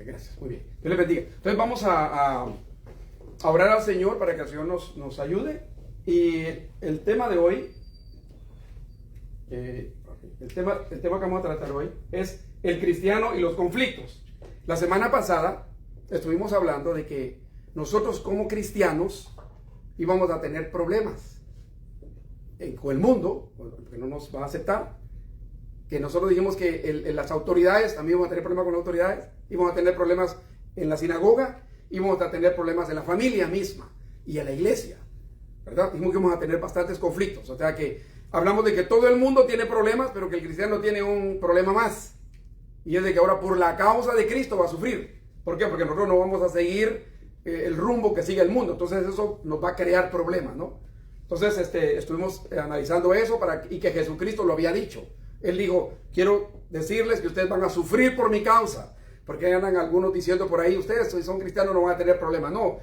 gracias. Muy bien. Dios les bendiga. Entonces vamos a orar al Señor para que el Señor nos ayude. Y el tema de hoy, el tema que vamos a tratar hoy es el cristiano y los conflictos. La semana pasada estuvimos hablando de que nosotros como cristianos íbamos a tener problemas con el mundo, que no nos va a aceptar. Que nosotros dijimos que las autoridades, también vamos a tener problemas con las autoridades, íbamos a tener problemas en la sinagoga, íbamos a tener problemas en la familia misma y en la iglesia, ¿verdad? Dijimos que íbamos a tener bastantes conflictos, o sea que hablamos de que todo el mundo tiene problemas, pero que el cristiano tiene un problema más, y es de que ahora por la causa de Cristo va a sufrir. ¿Por qué? Porque nosotros no vamos a seguir el rumbo que sigue el mundo, entonces eso nos va a crear problemas, ¿no? Entonces estuvimos analizando eso y que Jesucristo lo había dicho. Él dijo, quiero decirles que ustedes van a sufrir por mi causa, porque andan algunos diciendo por ahí, ustedes si son cristianos no van a tener problemas. No,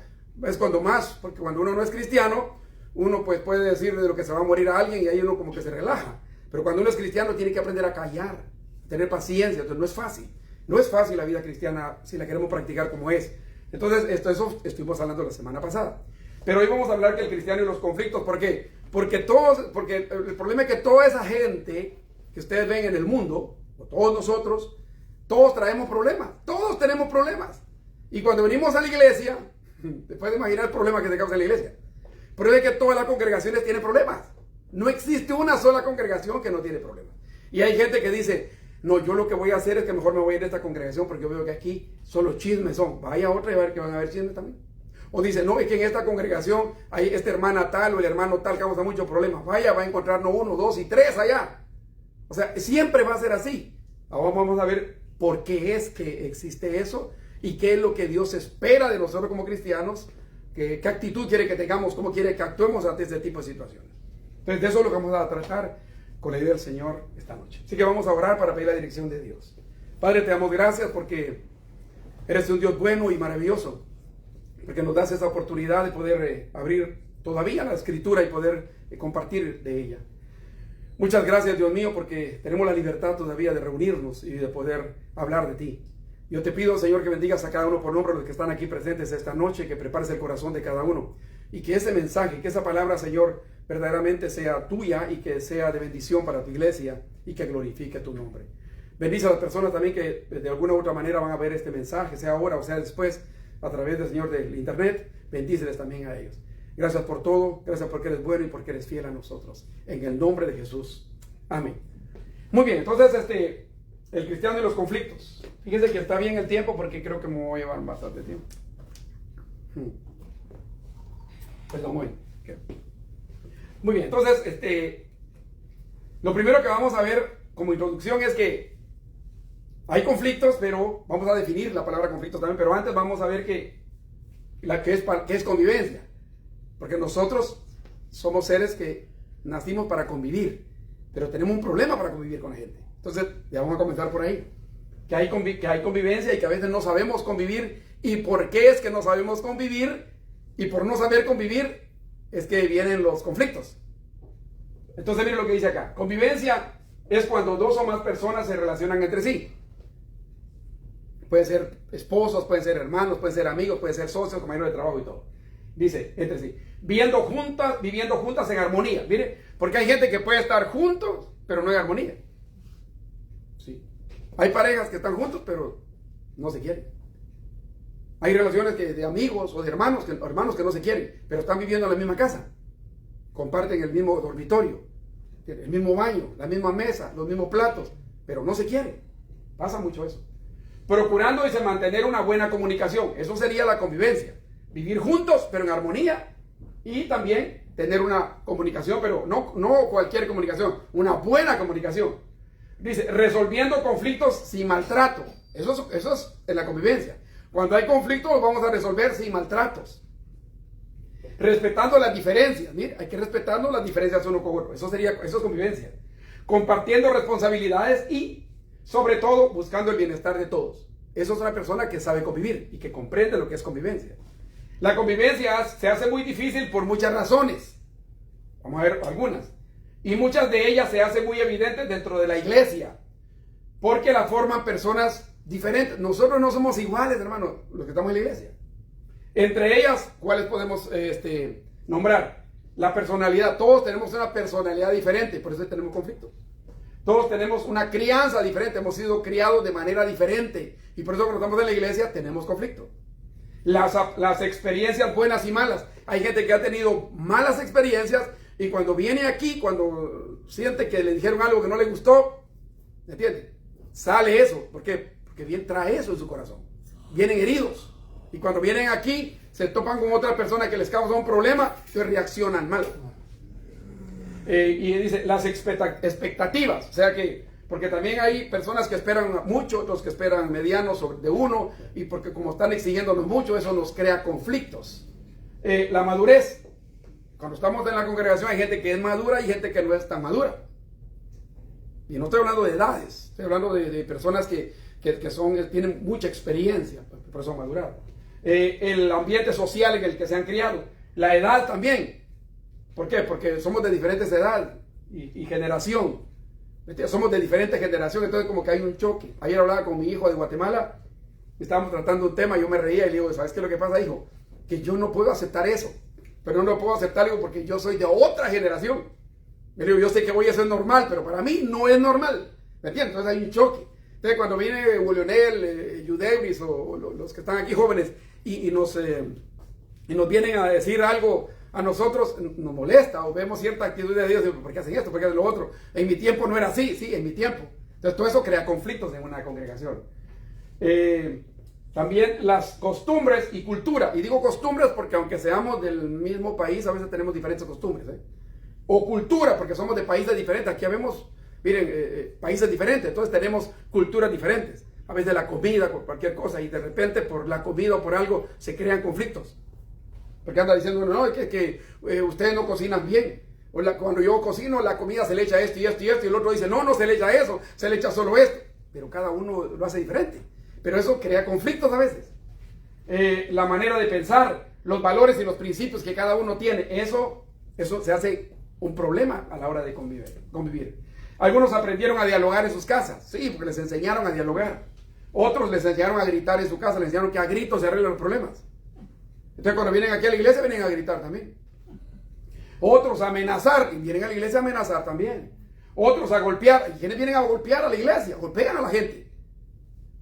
es cuando más, porque cuando uno no es cristiano, uno pues puede decir de lo que se va a morir a alguien y ahí uno como que se relaja. Pero cuando uno es cristiano tiene que aprender a callar, tener paciencia. Entonces no es fácil. No es fácil la vida cristiana si la queremos practicar como es. Entonces eso estuvimos hablando la semana pasada. Pero hoy vamos a hablar que el cristiano y los conflictos. ¿Por qué? Porque el problema es que toda esa gente que ustedes ven en el mundo, o todos nosotros, todos traemos problemas, todos tenemos problemas. Y cuando venimos a la iglesia, te puedes imaginar el problema que te causa la iglesia. Pero es que todas las congregaciones tienen problemas. No existe una sola congregación que no tiene problemas. Y hay gente que dice, no, yo lo que voy a hacer es que mejor me voy a ir de esta congregación porque yo veo que aquí solo chismes son. Vaya a otra y a ver que van a haber chismes también. O dice, no, es que en esta congregación hay esta hermana tal o el hermano tal que causa muchos problemas. Vaya, va a encontrar no uno, dos y tres allá. O sea, siempre va a ser así. Ahora vamos a ver por qué es que existe eso y qué es lo que Dios espera de nosotros como cristianos, qué actitud quiere que tengamos, cómo quiere que actuemos ante este tipo de situaciones. Entonces, de eso es lo que vamos a tratar con la ayuda del Señor esta noche. Así que vamos a orar para pedir la dirección de Dios. Padre, te damos gracias porque eres un Dios bueno y maravilloso, porque nos das esa oportunidad de poder abrir todavía la Escritura y poder compartir de ella. Muchas gracias, Dios mío, porque tenemos la libertad todavía de reunirnos y de poder hablar de ti. Yo te pido, Señor, que bendigas a cada uno por nombre, los que están aquí presentes esta noche, que prepares el corazón de cada uno y que ese mensaje, que esa palabra, Señor, verdaderamente sea tuya y que sea de bendición para tu iglesia y que glorifique tu nombre. Bendice a las personas también que de alguna u otra manera van a ver este mensaje, sea ahora o sea después, a través del Señor del internet. Bendíceles también a ellos. Gracias por todo, gracias porque eres bueno y porque eres fiel a nosotros. En el nombre de Jesús. Amén. Muy bien, entonces el cristiano y los conflictos. Fíjense que está bien el tiempo porque creo que me voy a llevar bastante tiempo. Pues no, muy bien. Muy bien, entonces lo primero que vamos a ver como introducción es que hay conflictos, pero vamos a definir la palabra conflictos también, pero antes vamos a ver qué es convivencia. Porque nosotros somos seres que nacimos para convivir, pero tenemos un problema para convivir con la gente. Entonces, ya vamos a comenzar por ahí. Que hay convivencia y que a veces no sabemos convivir. ¿Y por qué es que no sabemos convivir? Y por no saber convivir es que vienen los conflictos. Entonces, miren lo que dice acá. Convivencia es cuando dos o más personas se relacionan entre sí. Pueden ser esposos, pueden ser hermanos, pueden ser amigos, pueden ser socios, compañeros de trabajo y todo. Dice, entre sí, viviendo juntas en armonía. Mire, porque hay gente que puede estar juntos, pero no en armonía. Sí. Hay parejas que están juntos, pero no se quieren. Hay relaciones de amigos o de hermanos que no se quieren, pero están viviendo en la misma casa. Comparten el mismo dormitorio, el mismo baño, la misma mesa, los mismos platos, pero no se quieren. Pasa mucho eso. Procurando mantener una buena comunicación. Eso sería la convivencia. Vivir juntos, pero en armonía. Y también tener una comunicación, pero no cualquier comunicación, una buena comunicación. Dice, resolviendo conflictos sin maltrato. Eso es en la convivencia. Cuando hay conflictos, los vamos a resolver sin maltratos. Respetando las diferencias. Mira, hay que respetar las diferencias uno con otro. Eso es convivencia. Compartiendo responsabilidades y, sobre todo, buscando el bienestar de todos. Eso es una persona que sabe convivir y que comprende lo que es convivencia. La convivencia se hace muy difícil por muchas razones. Vamos a ver algunas. Y muchas de ellas se hacen muy evidentes dentro de la iglesia. Porque la forman personas diferentes. Nosotros no somos iguales, hermano, los que estamos en la iglesia. Entre ellas, ¿cuáles podemos nombrar? La personalidad. Todos tenemos una personalidad diferente, por eso tenemos conflictos. Todos tenemos una crianza diferente, hemos sido criados de manera diferente. Y por eso cuando estamos en la iglesia tenemos conflicto. Las experiencias buenas y malas. Hay gente que ha tenido malas experiencias y cuando viene aquí, cuando siente que le dijeron algo que no le gustó, ¿me entiende? Sale eso. ¿Por qué? Porque bien trae eso en su corazón. Vienen heridos. Y cuando vienen aquí, se topan con otra persona que les causa un problema, entonces reaccionan mal. Y dice, las expectativas. O sea que, porque también hay personas que esperan mucho, otros que esperan mediano de uno, y porque como están exigiéndonos mucho, eso nos crea conflictos. La madurez. Cuando estamos en la congregación hay gente que es madura y gente que no es tan madura. Y no estoy hablando de edades, estoy hablando de personas que tienen mucha experiencia, por eso han madurado. El ambiente social en el que se han criado. La edad también. ¿Por qué? Porque somos de diferentes edades y generación. Somos de diferentes generaciones, entonces como que hay un choque. Ayer hablaba con mi hijo de Guatemala, estábamos tratando un tema, yo me reía y le digo, ¿sabes qué es lo que pasa, hijo? Que yo no puedo aceptar eso, pero no puedo aceptarlo porque yo soy de otra generación. Le digo, yo sé que voy a ser normal, pero para mí no es normal. ¿Me entiendes? Entonces hay un choque. Entonces cuando viene Wilionel, Yudebris o los que están aquí jóvenes y nos vienen a decir algo a nosotros, nos molesta o vemos cierta actitud de Dios, ¿por qué hacen esto? ¿Por qué hacen lo otro? En mi tiempo no era así, sí, en mi tiempo. Entonces todo eso crea conflictos en una congregación. También las costumbres y cultura. Y digo costumbres porque aunque seamos del mismo país, a veces tenemos diferentes costumbres. O cultura, porque somos de países diferentes. Aquí vemos, miren, países diferentes, entonces tenemos culturas diferentes. A veces la comida, por cualquier cosa, y de repente por la comida o por algo se crean conflictos. Porque anda diciendo, no, es que ustedes no cocinan bien. O cuando yo cocino, la comida se le echa esto y esto y esto, y el otro dice, no se le echa eso, se le echa solo esto. Pero cada uno lo hace diferente. Pero eso crea conflictos a veces. La manera de pensar, los valores y los principios que cada uno tiene, eso se hace un problema a la hora de convivir. Algunos aprendieron a dialogar en sus casas, sí, porque les enseñaron a dialogar. Otros les enseñaron a gritar en su casa, les enseñaron que a gritos se arreglan los problemas. Entonces cuando vienen aquí a la iglesia vienen a gritar también. Otros a amenazar, y vienen a la iglesia a amenazar también. Otros a golpear, ¿y quiénes vienen a golpear a la iglesia? Golpean a la gente.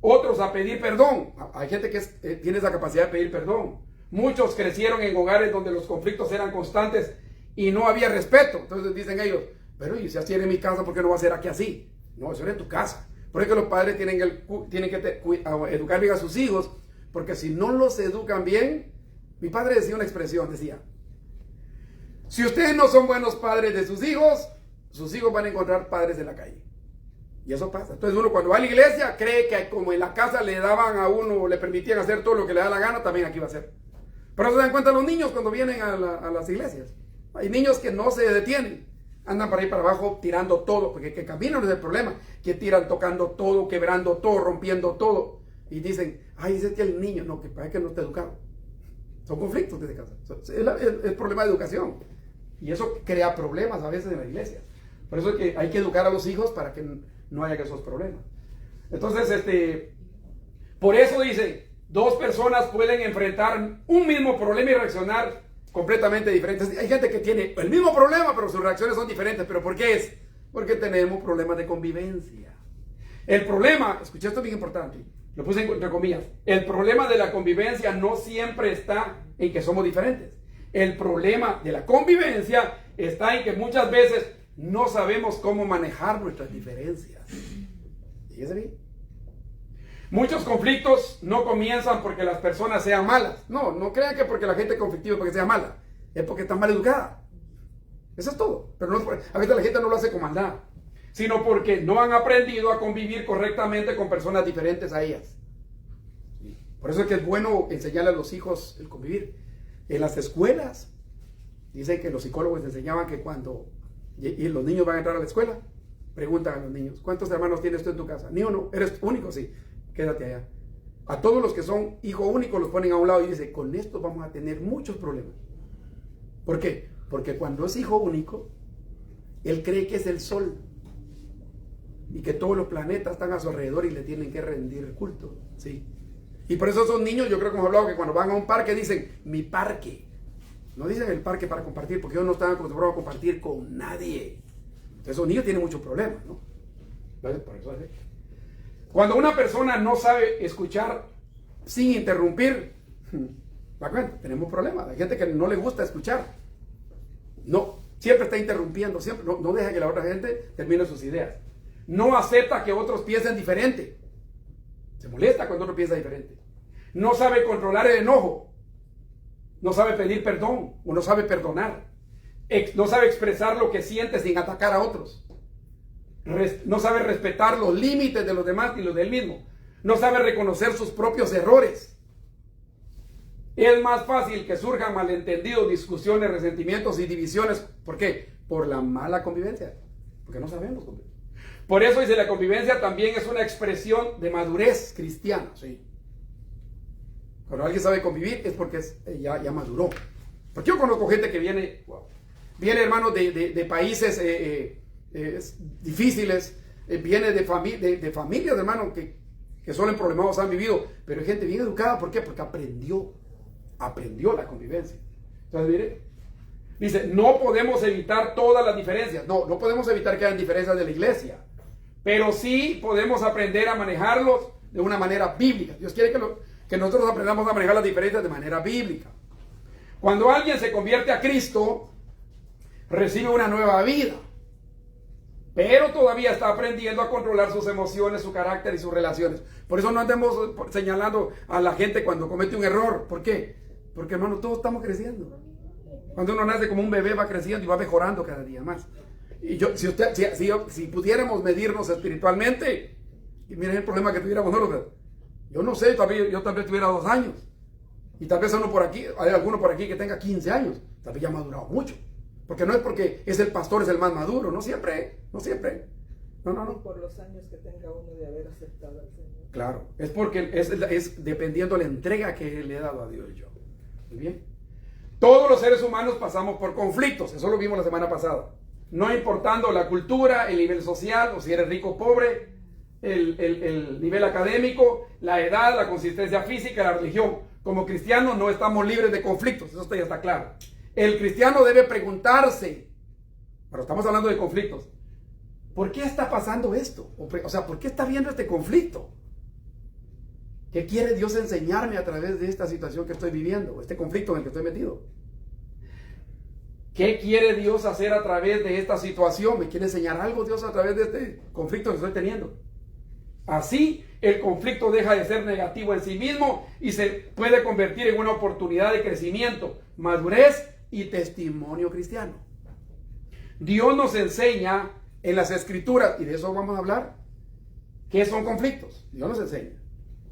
Otros a pedir perdón, hay gente que tiene esa capacidad de pedir perdón. Muchos crecieron en hogares donde los conflictos eran constantes y no había respeto. Entonces dicen ellos, pero y si así era en mi casa, ¿por qué no va a ser aquí así? No, eso era en tu casa. Por eso que los padres tienen que educar bien a sus hijos, porque si no los educan bien, mi padre decía una expresión, decía, si ustedes no son buenos padres de sus hijos van a encontrar padres en la calle. Y eso pasa. Entonces uno cuando va a la iglesia cree que como en la casa le daban a uno, le permitían hacer todo lo que le da la gana, también aquí va a ser. Pero se dan cuenta los niños cuando vienen a las iglesias. Hay niños que no se detienen, andan para ir para abajo tirando todo, porque que caminan no es el problema, que tiran tocando todo, quebrando todo, rompiendo todo. Y dicen, ay, ese es que el niño, no, que parece que no está educado. Son conflictos desde casa. Es el problema de educación. Y eso crea problemas a veces en la iglesia. Por eso es que hay que educar a los hijos para que no haya esos problemas. Entonces, por eso dice, dos personas pueden enfrentar un mismo problema y reaccionar completamente diferentes. Hay gente que tiene el mismo problema, pero sus reacciones son diferentes. ¿Pero por qué es? Porque tenemos problemas de convivencia. El problema, escuché esto bien importante, lo puse entre comillas, el problema de la convivencia no siempre está en que somos diferentes. El problema de la convivencia está en que muchas veces no sabemos cómo manejar nuestras diferencias. Fíjese bien. Muchos conflictos no comienzan porque las personas sean malas. No crean que porque la gente es conflictiva porque sea mala. Es porque está mal educada. Eso es todo. Pero a veces la gente no lo hace con maldad, sino porque no han aprendido a convivir correctamente con personas diferentes a ellas. Por eso es que es bueno enseñarle a los hijos el convivir. En las escuelas, dicen que los psicólogos enseñaban que cuando los niños van a entrar a la escuela, preguntan a los niños, ¿cuántos hermanos tienes tú en tu casa? Ni uno, eres único, sí, quédate allá. A todos los que son hijo único los ponen a un lado y dicen, con esto vamos a tener muchos problemas. ¿Por qué? Porque cuando es hijo único, él cree que es el sol. y que todos los planetas están a su alrededor y le tienen que rendir culto, ¿sí? Y por eso esos niños, yo creo que hemos hablado que cuando van a un parque dicen, mi parque. No dicen el parque para compartir, porque ellos no están acostumbrados a compartir con nadie. Entonces esos niños tienen muchos problemas, ¿no? Entonces, por eso es. Cuando una persona no sabe escuchar sin interrumpir, ¿da cuenta? Tenemos problemas. Hay gente que no le gusta escuchar. No, siempre está interrumpiendo, siempre. No deja que la otra gente termine sus ideas. No acepta que otros piensen diferente. Se molesta cuando otro piensa diferente. No sabe controlar el enojo. No sabe pedir perdón o no sabe perdonar. No sabe expresar lo que siente sin atacar a otros. No sabe respetar los límites de los demás y los del mismo. No sabe reconocer sus propios errores. Es más fácil que surjan malentendidos, discusiones, resentimientos y divisiones. ¿Por qué? Por la mala convivencia. Porque no sabemos convivir. Por eso dice, la convivencia también es una expresión de madurez cristiana. ¿Sí? Cuando alguien sabe convivir es porque ya maduró. Porque yo conozco gente que viene, hermanos, de países difíciles, viene de familias, hermanos, que solo en problemas han vivido, pero hay gente bien educada. ¿Por qué? Porque aprendió la convivencia. Entonces, mire, dice, no podemos evitar todas las diferencias. No podemos evitar que hayan diferencias de la iglesia, pero sí podemos aprender a manejarlos de una manera bíblica. Dios quiere que nosotros aprendamos a manejar las diferencias de manera bíblica. Cuando alguien se convierte a Cristo, recibe una nueva vida, pero todavía está aprendiendo a controlar sus emociones, su carácter y sus relaciones. Por eso no andemos señalando a la gente cuando comete un error. ¿Por qué? Porque, hermano, todos estamos creciendo. Cuando uno nace como un bebé, va creciendo y va mejorando cada día más. Y si pudiéramos medirnos espiritualmente, y miren el problema que tuviéramos nosotros. Yo no sé, yo tal vez tuviera 2 años. Y tal vez hay alguno por aquí que tenga 15 años. Tal vez ya ha madurado mucho. Porque no es porque es el pastor, es el más maduro. No siempre. No. Por los años que tenga uno de haber aceptado al Señor. Claro, es porque es dependiendo de la entrega que le he dado a Dios yo. Muy bien. Todos los seres humanos pasamos por conflictos. Eso lo vimos la semana pasada. No importando la cultura, el nivel social, o si eres rico o pobre, el nivel académico, la edad, la consistencia física, la religión. Como cristianos no estamos libres de conflictos. Eso ya está claro. El cristiano debe preguntarse, pero estamos hablando de conflictos, ¿por qué está pasando esto? O sea, ¿por qué está viendo este conflicto? ¿Qué quiere Dios enseñarme a través de esta situación que estoy viviendo? Este conflicto en el que estoy metido. ¿Qué quiere Dios hacer a través de esta situación? ¿Me quiere enseñar algo Dios a través de este conflicto que estoy teniendo? Así, el conflicto deja de ser negativo en sí mismo y se puede convertir en una oportunidad de crecimiento, madurez y testimonio cristiano. Dios nos enseña en las Escrituras, y de eso vamos a hablar, ¿qué son conflictos? Dios nos enseña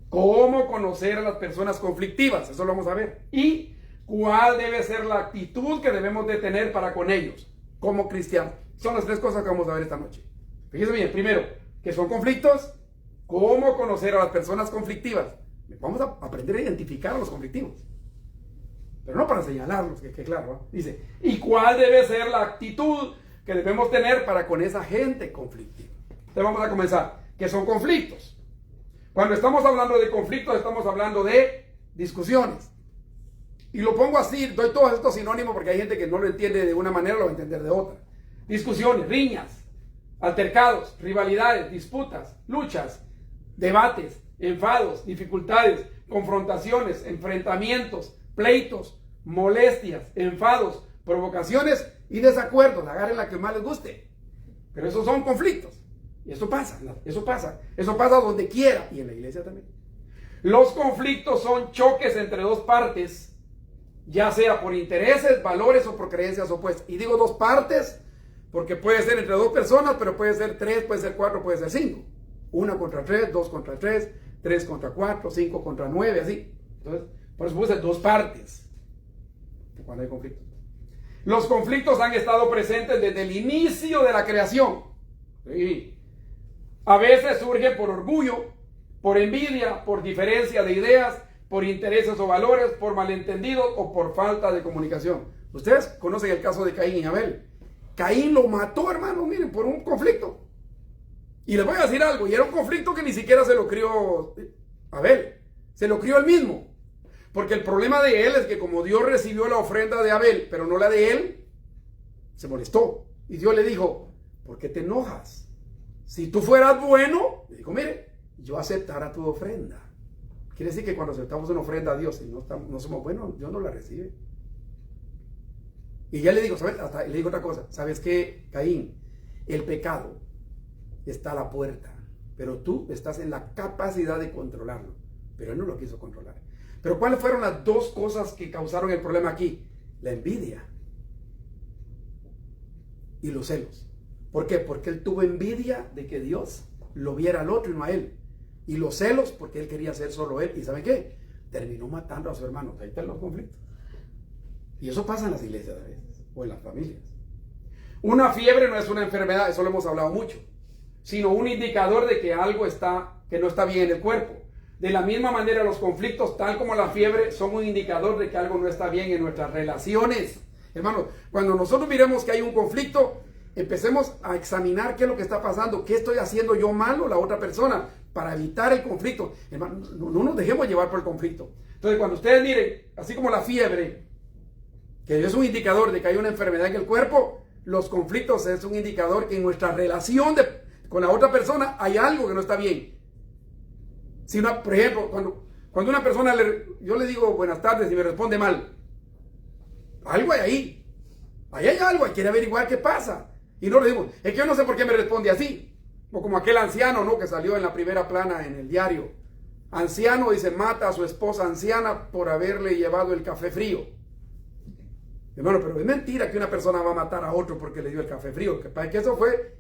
cómo conocer a las personas conflictivas, eso lo vamos a ver, y cuál debe ser la actitud que debemos de tener para con ellos, como cristianos. Son las 3 cosas que vamos a ver esta noche. Fíjense bien, primero, ¿qué son conflictos? ¿Cómo conocer a las personas conflictivas? Vamos a aprender a identificar a los conflictivos, pero no para señalarlos, que claro, ¿no? Dice, ¿y cuál debe ser la actitud que debemos tener para con esa gente conflictiva? Entonces vamos a comenzar. ¿Qué son conflictos? Cuando estamos hablando de conflictos, estamos hablando de discusiones. Y lo pongo así, doy todos estos sinónimos porque hay gente que no lo entiende de una manera, lo va a entender de otra. Discusiones, riñas, altercados, rivalidades, disputas, luchas, debates, enfados, dificultades, confrontaciones, enfrentamientos, pleitos, molestias, enfados, provocaciones y desacuerdos. Agarren la que más les guste. Pero esos son conflictos. Y eso pasa donde quiera y en la iglesia también. Los conflictos son choques entre dos partes, ya sea por intereses, valores o por creencias opuestas. Y digo 2 partes porque puede ser entre 2 personas, pero puede ser 3, puede ser 4, puede ser 5. 1 contra 3, 2 contra 3, 3 contra 4, 5 contra 9, así. Entonces, por eso puede ser 2 partes cuando hay conflictos. Los conflictos han estado presentes desde el inicio de la creación. Sí. A veces surgen por orgullo, por envidia, por diferencia de ideas, por intereses o valores, por malentendidos o por falta de comunicación. Ustedes conocen el caso de Caín y Abel. Caín lo mató, hermano, miren, por un conflicto. Y les voy a decir algo, y era un conflicto que ni siquiera se lo crió Abel, se lo crió él mismo. Porque el problema de él es que como Dios recibió la ofrenda de Abel, pero no la de él, se molestó. Y Dios le dijo, ¿por qué te enojas? Si tú fueras bueno, le dijo, mire, yo aceptara tu ofrenda. Quiere decir que cuando aceptamos una ofrenda a Dios y no somos buenos, Dios no la recibe. Y ya le digo, ¿sabes? Hasta le digo otra cosa, ¿sabes qué, Caín? El pecado está a la puerta, pero tú estás en la capacidad de controlarlo, pero él no lo quiso controlar. Pero ¿cuáles fueron las dos cosas que causaron el problema aquí? La envidia y los celos. ¿Por qué? Porque él tuvo envidia de que Dios lo viera al otro y no a él. Y los celos porque él quería ser solo él. ¿Y saben qué? Terminó matando a su hermano. Ahí están los conflictos. Y eso pasa en las iglesias a veces, o en las familias. Una fiebre no es una enfermedad, eso lo hemos hablado mucho, sino un indicador de que algo que no está bien en el cuerpo. De la misma manera, los conflictos, tal como la fiebre, son un indicador de que algo no está bien en nuestras relaciones. Hermanos, cuando nosotros miremos que hay un conflicto, empecemos a examinar qué es lo que está pasando, qué estoy haciendo yo mal o la otra persona para evitar el conflicto. Hermano, no nos dejemos llevar por el conflicto. Entonces, cuando ustedes miren, así como la fiebre, que es un indicador de que hay una enfermedad en el cuerpo, los conflictos es un indicador que en nuestra relación con la otra persona hay algo que no está bien. Si por ejemplo, cuando una persona, yo le digo buenas tardes y me responde mal, algo hay ahí. Ahí hay algo, hay que averiguar qué pasa. Y no le digo, es que yo no sé por qué me responde así. O como aquel anciano, ¿no? Que salió en la primera plana en el diario. Anciano, dice, mata a su esposa anciana por haberle llevado el café frío. Hermano, pero es mentira que una persona va a matar a otro porque le dio el café frío. Que eso fue,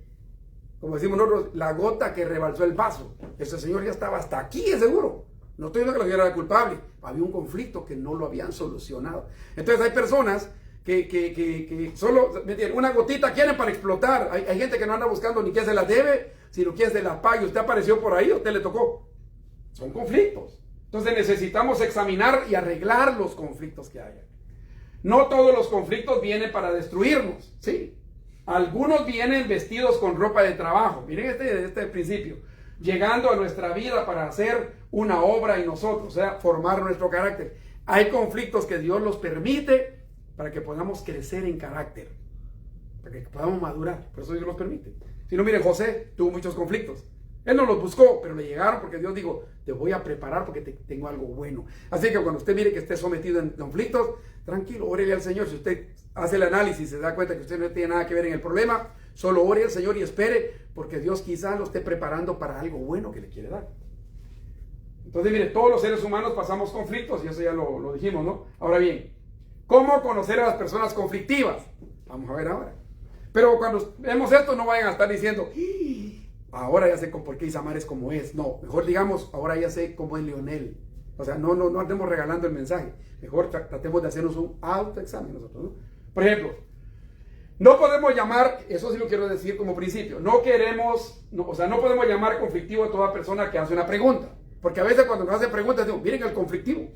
como decimos nosotros, la gota que rebalsó el vaso. Ese señor ya estaba hasta aquí, es seguro. No estoy diciendo que la señora era culpable. Había un conflicto que no lo habían solucionado. Entonces hay personas que solo una gotita quieren para explotar. Hay gente que no anda buscando ni quién se la debe, sino quién se la pague. Usted apareció por ahí, usted le tocó. Son conflictos. Entonces necesitamos examinar y arreglar los conflictos que haya. No todos los conflictos vienen para destruirnos, ¿sí? Algunos vienen vestidos con ropa de trabajo. Miren este principio. Llegando a nuestra vida para hacer una obra en nosotros, o sea, formar nuestro carácter. Hay conflictos que Dios los permite para que podamos crecer en carácter, para que podamos madurar. Por eso Dios los permite. Si no, miren, José tuvo muchos conflictos. Él no los buscó, pero le llegaron porque Dios dijo, te voy a preparar porque tengo algo bueno. Así que cuando usted mire que esté sometido en conflictos, tranquilo, órele al Señor. Si usted hace el análisis y se da cuenta que usted no tiene nada que ver en el problema, solo ore al Señor y espere, porque Dios quizás lo esté preparando para algo bueno que le quiere dar. Entonces, mire, todos los seres humanos pasamos conflictos y eso ya lo dijimos, ¿no? Ahora bien, ¿cómo conocer a las personas conflictivas? Vamos a ver ahora. Pero cuando vemos esto, no vayan a estar diciendo, ahora ya sé por qué Isamar es como es. No, mejor digamos, ahora ya sé cómo es Leonel. O sea, no andemos regalando el mensaje. Mejor tratemos de hacernos un autoexamen nosotros, ¿no? Por ejemplo, no podemos llamar, eso sí lo quiero decir como principio, no podemos llamar conflictivo a toda persona que hace una pregunta. Porque a veces cuando nos hacen preguntas, digo, miren el conflictivo.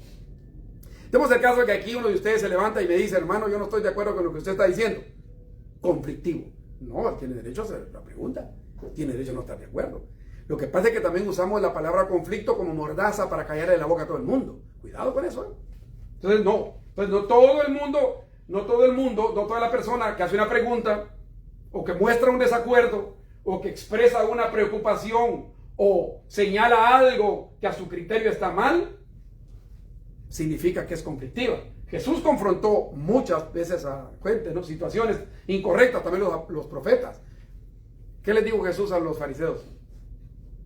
Tenemos el caso de que aquí uno de ustedes se levanta y me dice, hermano, yo no estoy de acuerdo con lo que usted está diciendo. Conflictivo. No, tiene derecho a hacer la pregunta. Tiene derecho a no estar de acuerdo. Lo que pasa es que también usamos la palabra conflicto como mordaza para callarle la boca a todo el mundo. Cuidado con eso, ¿eh? Entonces no todo el mundo, no toda la persona que hace una pregunta o que muestra un desacuerdo o que expresa una preocupación o señala algo que a su criterio está mal, significa que es conflictiva. Jesús confrontó muchas veces ¿no? situaciones incorrectas, también los profetas. ¿Qué les dijo Jesús a los fariseos?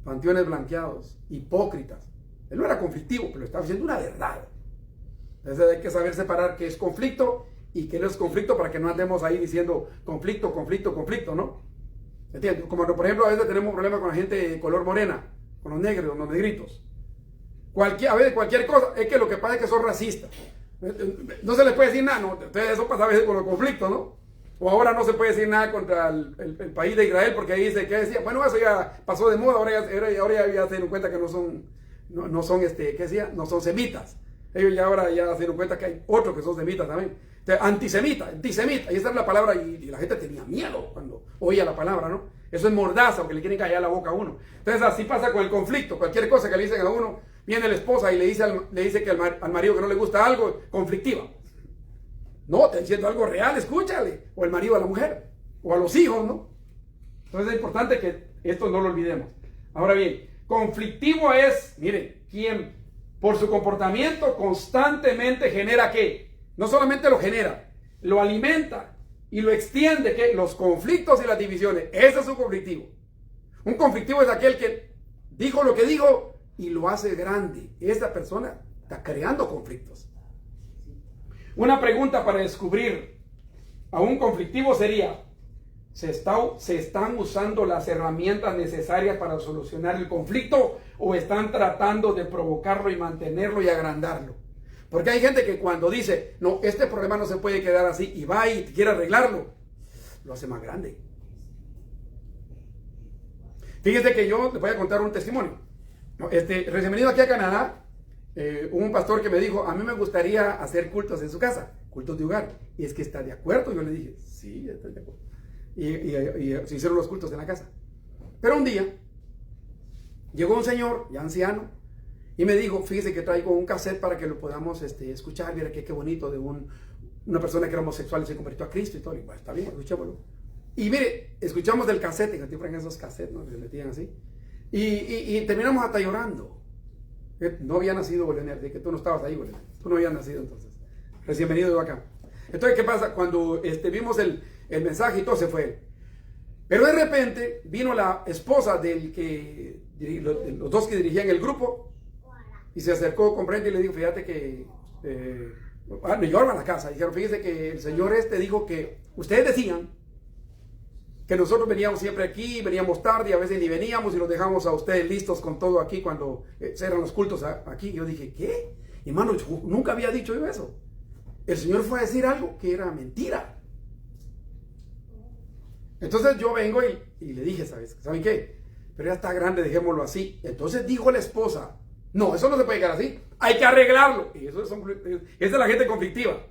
Panteones blanqueados, hipócritas. Él no era conflictivo, pero estaba diciendo una verdad. Entonces hay que saber separar qué es conflicto y qué no es conflicto para que no andemos ahí diciendo conflicto, ¿no? ¿Entiendes? Como por ejemplo a veces tenemos problemas con la gente de color morena, con los negros, los negritos. A veces cualquier cosa, es que lo que pasa es que son racistas. No se les puede decir nada, ¿no? Entonces eso pasa a veces con los conflictos, ¿no? O ahora no se puede decir nada contra el país de Israel porque ahí dice, ¿qué decía? Bueno, eso ya pasó de moda, ahora ya se dieron cuenta que no son semitas. Ellos ahora ya se dieron cuenta que hay otros que son semitas también. Entonces, antisemita, y esa es la palabra, y la gente tenía miedo cuando oía la palabra, ¿no? Eso es mordaza, porque le quieren callar la boca a uno. Entonces así pasa con el conflicto. Cualquier cosa que le dicen a uno, viene la esposa y le dice que al marido que no le gusta algo, conflictiva. No, está diciendo algo real, escúchale. O el marido a la mujer, o a los hijos, ¿no? Entonces es importante que esto no lo olvidemos. Ahora bien, conflictivo es, miren, quien por su comportamiento constantemente genera ¿qué? No solamente lo genera, lo alimenta y lo extiende, ¿qué? Los conflictos y las divisiones. Ese es un conflictivo. Un conflictivo es aquel que dijo lo que dijo y lo hace grande. Esta persona está creando conflictos. Una pregunta para descubrir a un conflictivo sería: ¿se están usando las herramientas necesarias para solucionar el conflicto o están tratando de provocarlo y mantenerlo y agrandarlo? Porque hay gente que cuando dice, no, este problema no se puede quedar así, y va y quiere arreglarlo, lo hace más grande. Fíjense que yo les voy a contar un testimonio. Recién venido aquí a Canadá, hubo un pastor que me dijo, a mí me gustaría hacer cultos en su casa, cultos de hogar. Y es que está de acuerdo. Yo le dije, sí, estoy de acuerdo. Y se hicieron los cultos en la casa. Pero un día llegó un señor ya anciano y me dijo, fíjese que traigo un cassette para que lo podamos escuchar. Mira qué bonito, de una persona que era homosexual y se convirtió a Cristo y todo. Y bueno, está bien, escuchémoslo. Y mire, escuchamos del cassette, y en esos cassettes, ¿no? Se metían así. Y terminamos hasta llorando. No había nacido Bolener, de que tú no estabas ahí, Bolener. Tú no habías nacido entonces. Recién venido de acá. Entonces, ¿qué pasa? Cuando vimos el mensaje y todo, se fue. Pero de repente vino la esposa los dos que dirigían el grupo y se acercó con Brenda y le dijo, fíjate que me llevaron a la casa. Dijeron, fíjese que el señor dijo que ustedes decían que nosotros veníamos siempre aquí, veníamos tarde y a veces ni veníamos y los dejamos a ustedes listos con todo aquí cuando eran los cultos aquí. Yo dije, ¿qué? Hermano, yo nunca había dicho yo eso. El Señor fue a decir algo que era mentira. Entonces yo vengo y le dije, ¿saben qué? Pero ya está grande, dejémoslo así. Entonces dijo la esposa, no, eso no se puede quedar así, hay que arreglarlo. Y esa es la gente conflictiva.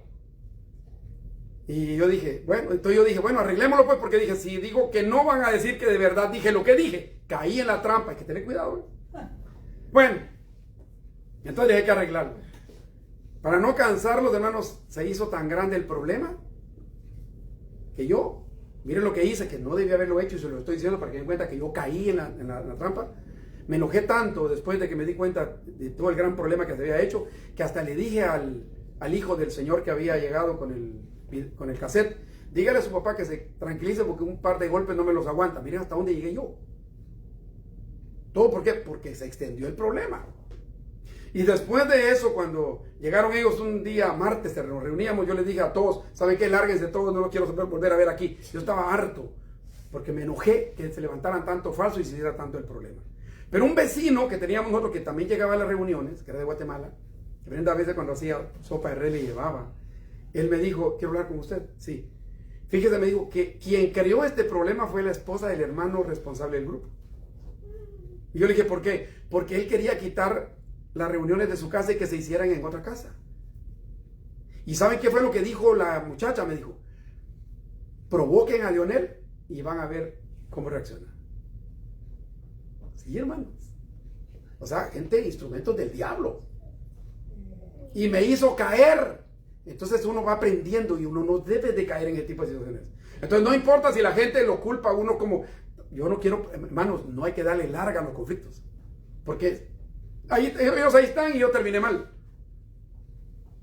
Y yo dije, bueno, arreglémoslo pues, porque dije, si digo que no van a decir que de verdad dije lo que dije, caí en la trampa, hay que tener cuidado. Bueno, entonces hay que arreglarlo. Para no cansarlos, hermanos, se hizo tan grande el problema que yo, miren lo que hice, que no debía haberlo hecho y se lo estoy diciendo para que den cuenta que yo caí en la trampa. Me enojé tanto después de que me di cuenta de todo el gran problema que se había hecho, que hasta le dije al hijo del señor que había llegado con el cassette, dígale a su papá que se tranquilice porque un par de golpes no me los aguanta. Miren hasta dónde llegué yo. ¿Todo por qué? Porque se extendió el problema. Y después de eso, cuando llegaron ellos un día martes, nos reuníamos, yo les dije a todos, ¿saben qué? Lárguense todos, no los quiero volver a ver aquí. Yo estaba harto, porque me enojé que se levantaran tanto falso y se hiciera tanto el problema. Pero un vecino que teníamos nosotros, que también llegaba a las reuniones, que era de Guatemala, que Brenda a veces cuando hacía sopa de res le llevaba, él me dijo, ¿quiero hablar con usted? Sí. Fíjese, me dijo que quien creó este problema fue la esposa del hermano responsable del grupo. Y yo le dije, ¿por qué? Porque él quería quitar las reuniones de su casa y que se hicieran en otra casa. ¿Y saben qué fue lo que dijo la muchacha? Me dijo, provoquen a Leonel y van a ver cómo reacciona. Sí, hermanos. O sea, instrumentos del diablo. Y me hizo caer. Entonces uno va aprendiendo y uno no debe de caer en ese tipo de situaciones. Entonces no importa si la gente lo culpa a uno como... Yo no quiero, hermanos, no hay que darle larga a los conflictos. Porque ellos ahí están y yo terminé mal.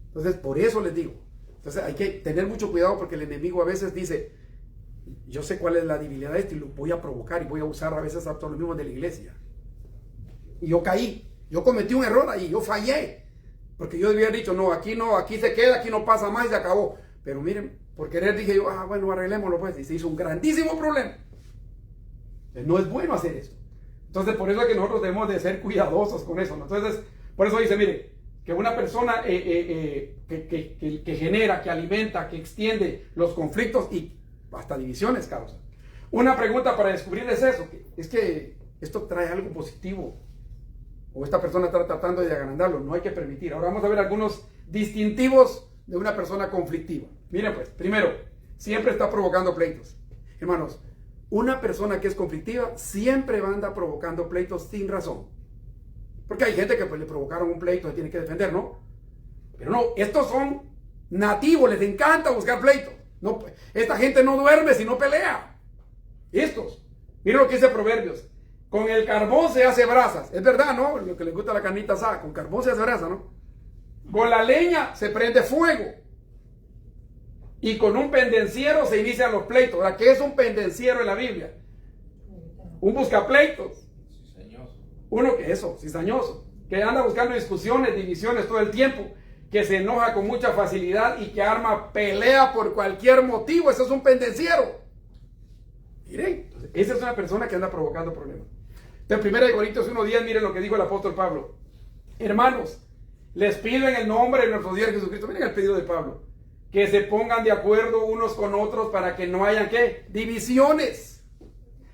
Entonces, por eso les digo. Entonces, hay que tener mucho cuidado porque el enemigo a veces dice, yo sé cuál es la debilidad de esto y lo voy a provocar y voy a usar a veces a todos los mismos de la iglesia. Y yo caí, yo cometí un error ahí, yo fallé. Porque yo debía haber dicho, no, aquí se queda, aquí no pasa más y se acabó. Pero miren, por querer dije yo, bueno, arreglémoslo pues. Y se hizo un grandísimo problema. No es bueno hacer eso. Entonces, por eso es que nosotros debemos de ser cuidadosos con eso, ¿no? Entonces, por eso dice, mire, que una persona que genera, que alimenta, que extiende los conflictos y hasta divisiones causa. Una pregunta para descubrir es eso, es que esto trae algo positivo, o esta persona está tratando de agrandarlo, no hay que permitir. Ahora vamos a ver algunos distintivos de una persona conflictiva. Miren pues, primero, siempre está provocando pleitos. Hermanos, una persona que es conflictiva siempre va a andar provocando pleitos sin razón. Porque hay gente que pues, le provocaron un pleito y tiene que defender, ¿no? Pero no, estos son nativos, les encanta buscar pleitos. No, esta gente no duerme si no pelea. Estos. Miren lo que dice Proverbios. Con el carbón se hace brasas. Es verdad, ¿no? Lo que les gusta la carnita asada. Con carbón se hace brasa, ¿no? Con la leña se prende fuego. Y con un pendenciero se inician los pleitos. ¿Verdad? ¿Qué es un pendenciero en la Biblia? Un buscapleitos. Cizañoso. Uno que eso, cizañoso. Que anda buscando discusiones, divisiones todo el tiempo. Que se enoja con mucha facilidad y que arma pelea por cualquier motivo. Eso es un pendenciero. Miren, esa es una persona que anda provocando problemas. En 1 Corintios 1:10, miren lo que dijo el apóstol Pablo. Hermanos, les pido en el nombre de nuestro Señor Jesucristo, miren el pedido de Pablo, que se pongan de acuerdo unos con otros para que no haya, ¿qué? Divisiones.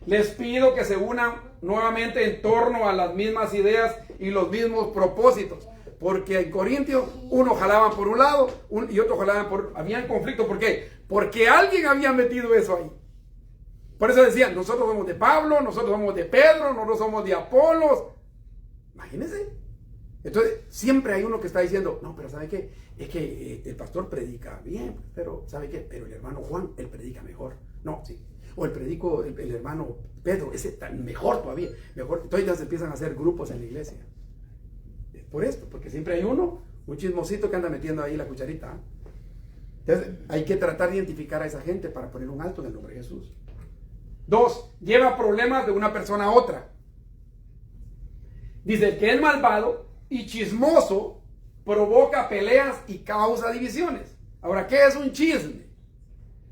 Les pido que se unan nuevamente en torno a las mismas ideas y los mismos propósitos. Porque en Corintios, unos jalaban por un lado y otros jalaban por... Habían conflicto, ¿por qué? Porque alguien había metido eso ahí. Por eso decían, nosotros somos de Pablo, nosotros somos de Pedro, nosotros somos de Apolos. Imagínense. Entonces, siempre hay uno que está diciendo, no, pero ¿sabe qué? Es que el pastor predica bien, pero ¿sabe qué? Pero el hermano Juan, él predica mejor. No, sí. O el hermano Pedro, ese está mejor todavía. Mejor. Entonces ya se empiezan a hacer grupos en la iglesia. Es por esto, porque siempre hay uno, un chismosito que anda metiendo ahí la cucharita. Entonces, hay que tratar de identificar a esa gente para poner un alto en el nombre de Jesús. 2, lleva problemas de una persona a otra. Dice que es malvado y chismoso, provoca peleas y causa divisiones. Ahora, ¿qué es un chisme?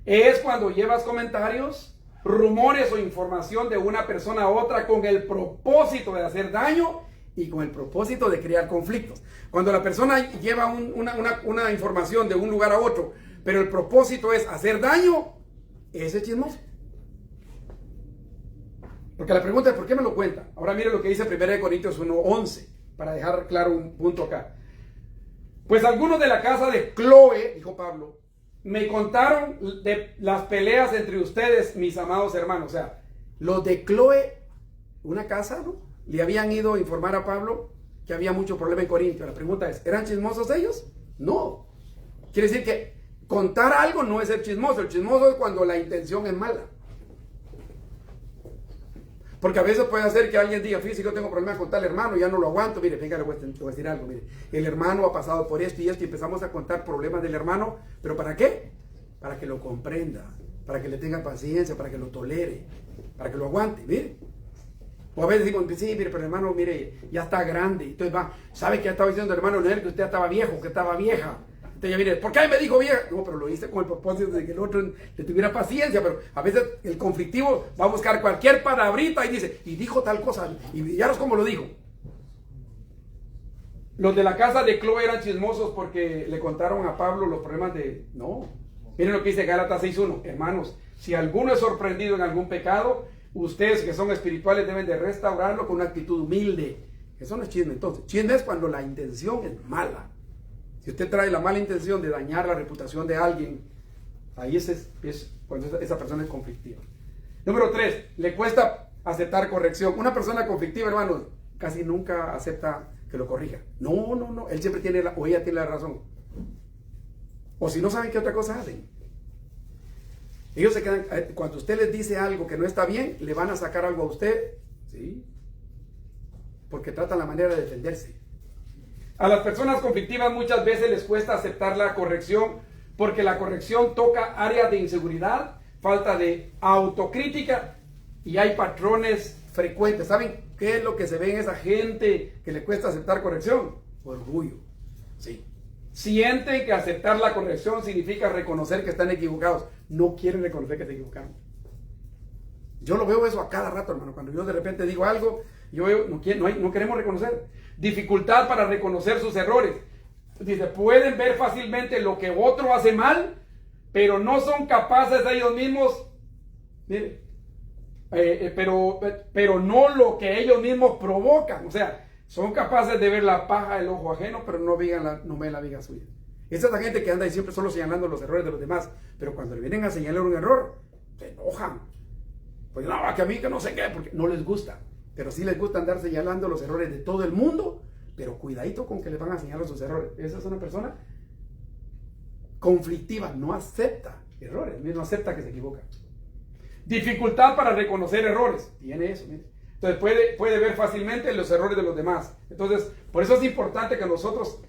Es cuando llevas comentarios, rumores o información de una persona a otra con el propósito de hacer daño y con el propósito de crear conflictos. Cuando la persona lleva una información de un lugar a otro, pero el propósito es hacer daño, ese es chismoso. Porque la pregunta es, ¿por qué me lo cuenta? Ahora mire lo que dice 1 Corintios 1:11, para dejar claro un punto acá. Pues algunos de la casa de Cloe, dijo Pablo, me contaron de las peleas entre ustedes, mis amados hermanos. O sea, los de Cloe, una casa, ¿no? Le habían ido a informar a Pablo que había mucho problema en Corintio. La pregunta es, ¿eran chismosos ellos? No. Quiere decir que contar algo no es ser chismoso. El chismoso es cuando la intención es mala. Porque a veces puede hacer que alguien diga, fíjese, yo tengo problemas con tal hermano, ya no lo aguanto. Mire, venga, le voy a decir algo. Mire, el hermano ha pasado por esto y esto y empezamos a contar problemas del hermano. ¿Pero para qué? Para que lo comprenda, para que le tenga paciencia, para que lo tolere, para que lo aguante. Mire. O a veces digo, sí, mire, pero hermano, mire, ya está grande. Entonces va, ¿sabe que ya estaba diciendo el hermano Leonel que usted estaba viejo, que estaba vieja? Entonces ya mire, ¿por qué me dijo vieja? No, pero lo hice con el propósito de que el otro le tuviera paciencia, pero a veces el conflictivo va a buscar cualquier palabrita y dice, y dijo tal cosa, y ya no es como lo dijo. Los de la casa de Cloe eran chismosos porque le contaron a Pablo los problemas de... No, miren lo que dice Gálatas 6:1, hermanos, si alguno es sorprendido en algún pecado, ustedes que son espirituales deben de restaurarlo con una actitud humilde. Eso no es chisme. Entonces, chisme es cuando la intención es mala. Si usted trae la mala intención de dañar la reputación de alguien, ahí es cuando esa persona es conflictiva. Número 3, le cuesta aceptar corrección. Una persona conflictiva, hermanos, casi nunca acepta que lo corrija. No, él siempre tiene o ella tiene la razón. O si no saben qué otra cosa hacen. Ellos se quedan, cuando usted les dice algo que no está bien, le van a sacar algo a usted, ¿sí? Porque tratan la manera de defenderse. A las personas conflictivas muchas veces les cuesta aceptar la corrección porque la corrección toca áreas de inseguridad, falta de autocrítica y hay patrones frecuentes. ¿Saben qué es lo que se ve en esa gente que le cuesta aceptar corrección? Orgullo. Sí. Sienten que aceptar la corrección significa reconocer que están equivocados. No quieren reconocer que se equivocaron. Yo lo veo eso a cada rato, hermano. Cuando yo de repente digo algo, yo veo, no queremos reconocer. Dificultad para reconocer sus errores. Dice, pueden ver fácilmente lo que otro hace mal, pero no son capaces de ellos mismos, mire, pero no lo que ellos mismos provocan. O sea, son capaces de ver la paja del ojo ajeno, pero no ven la viga suya. Esa es la gente que anda ahí siempre solo señalando los errores de los demás, pero cuando le vienen a señalar un error, se enojan. Pues no, que a mí que no sé qué, porque no les gusta. Pero sí les gusta andar señalando los errores de todo el mundo, pero cuidadito con que les van a señalar sus errores. Esa es una persona conflictiva, no acepta errores, no acepta que se equivoca. Dificultad para reconocer errores, tiene eso, mire. Entonces puede ver fácilmente los errores de los demás. Entonces, por eso es importante que nosotros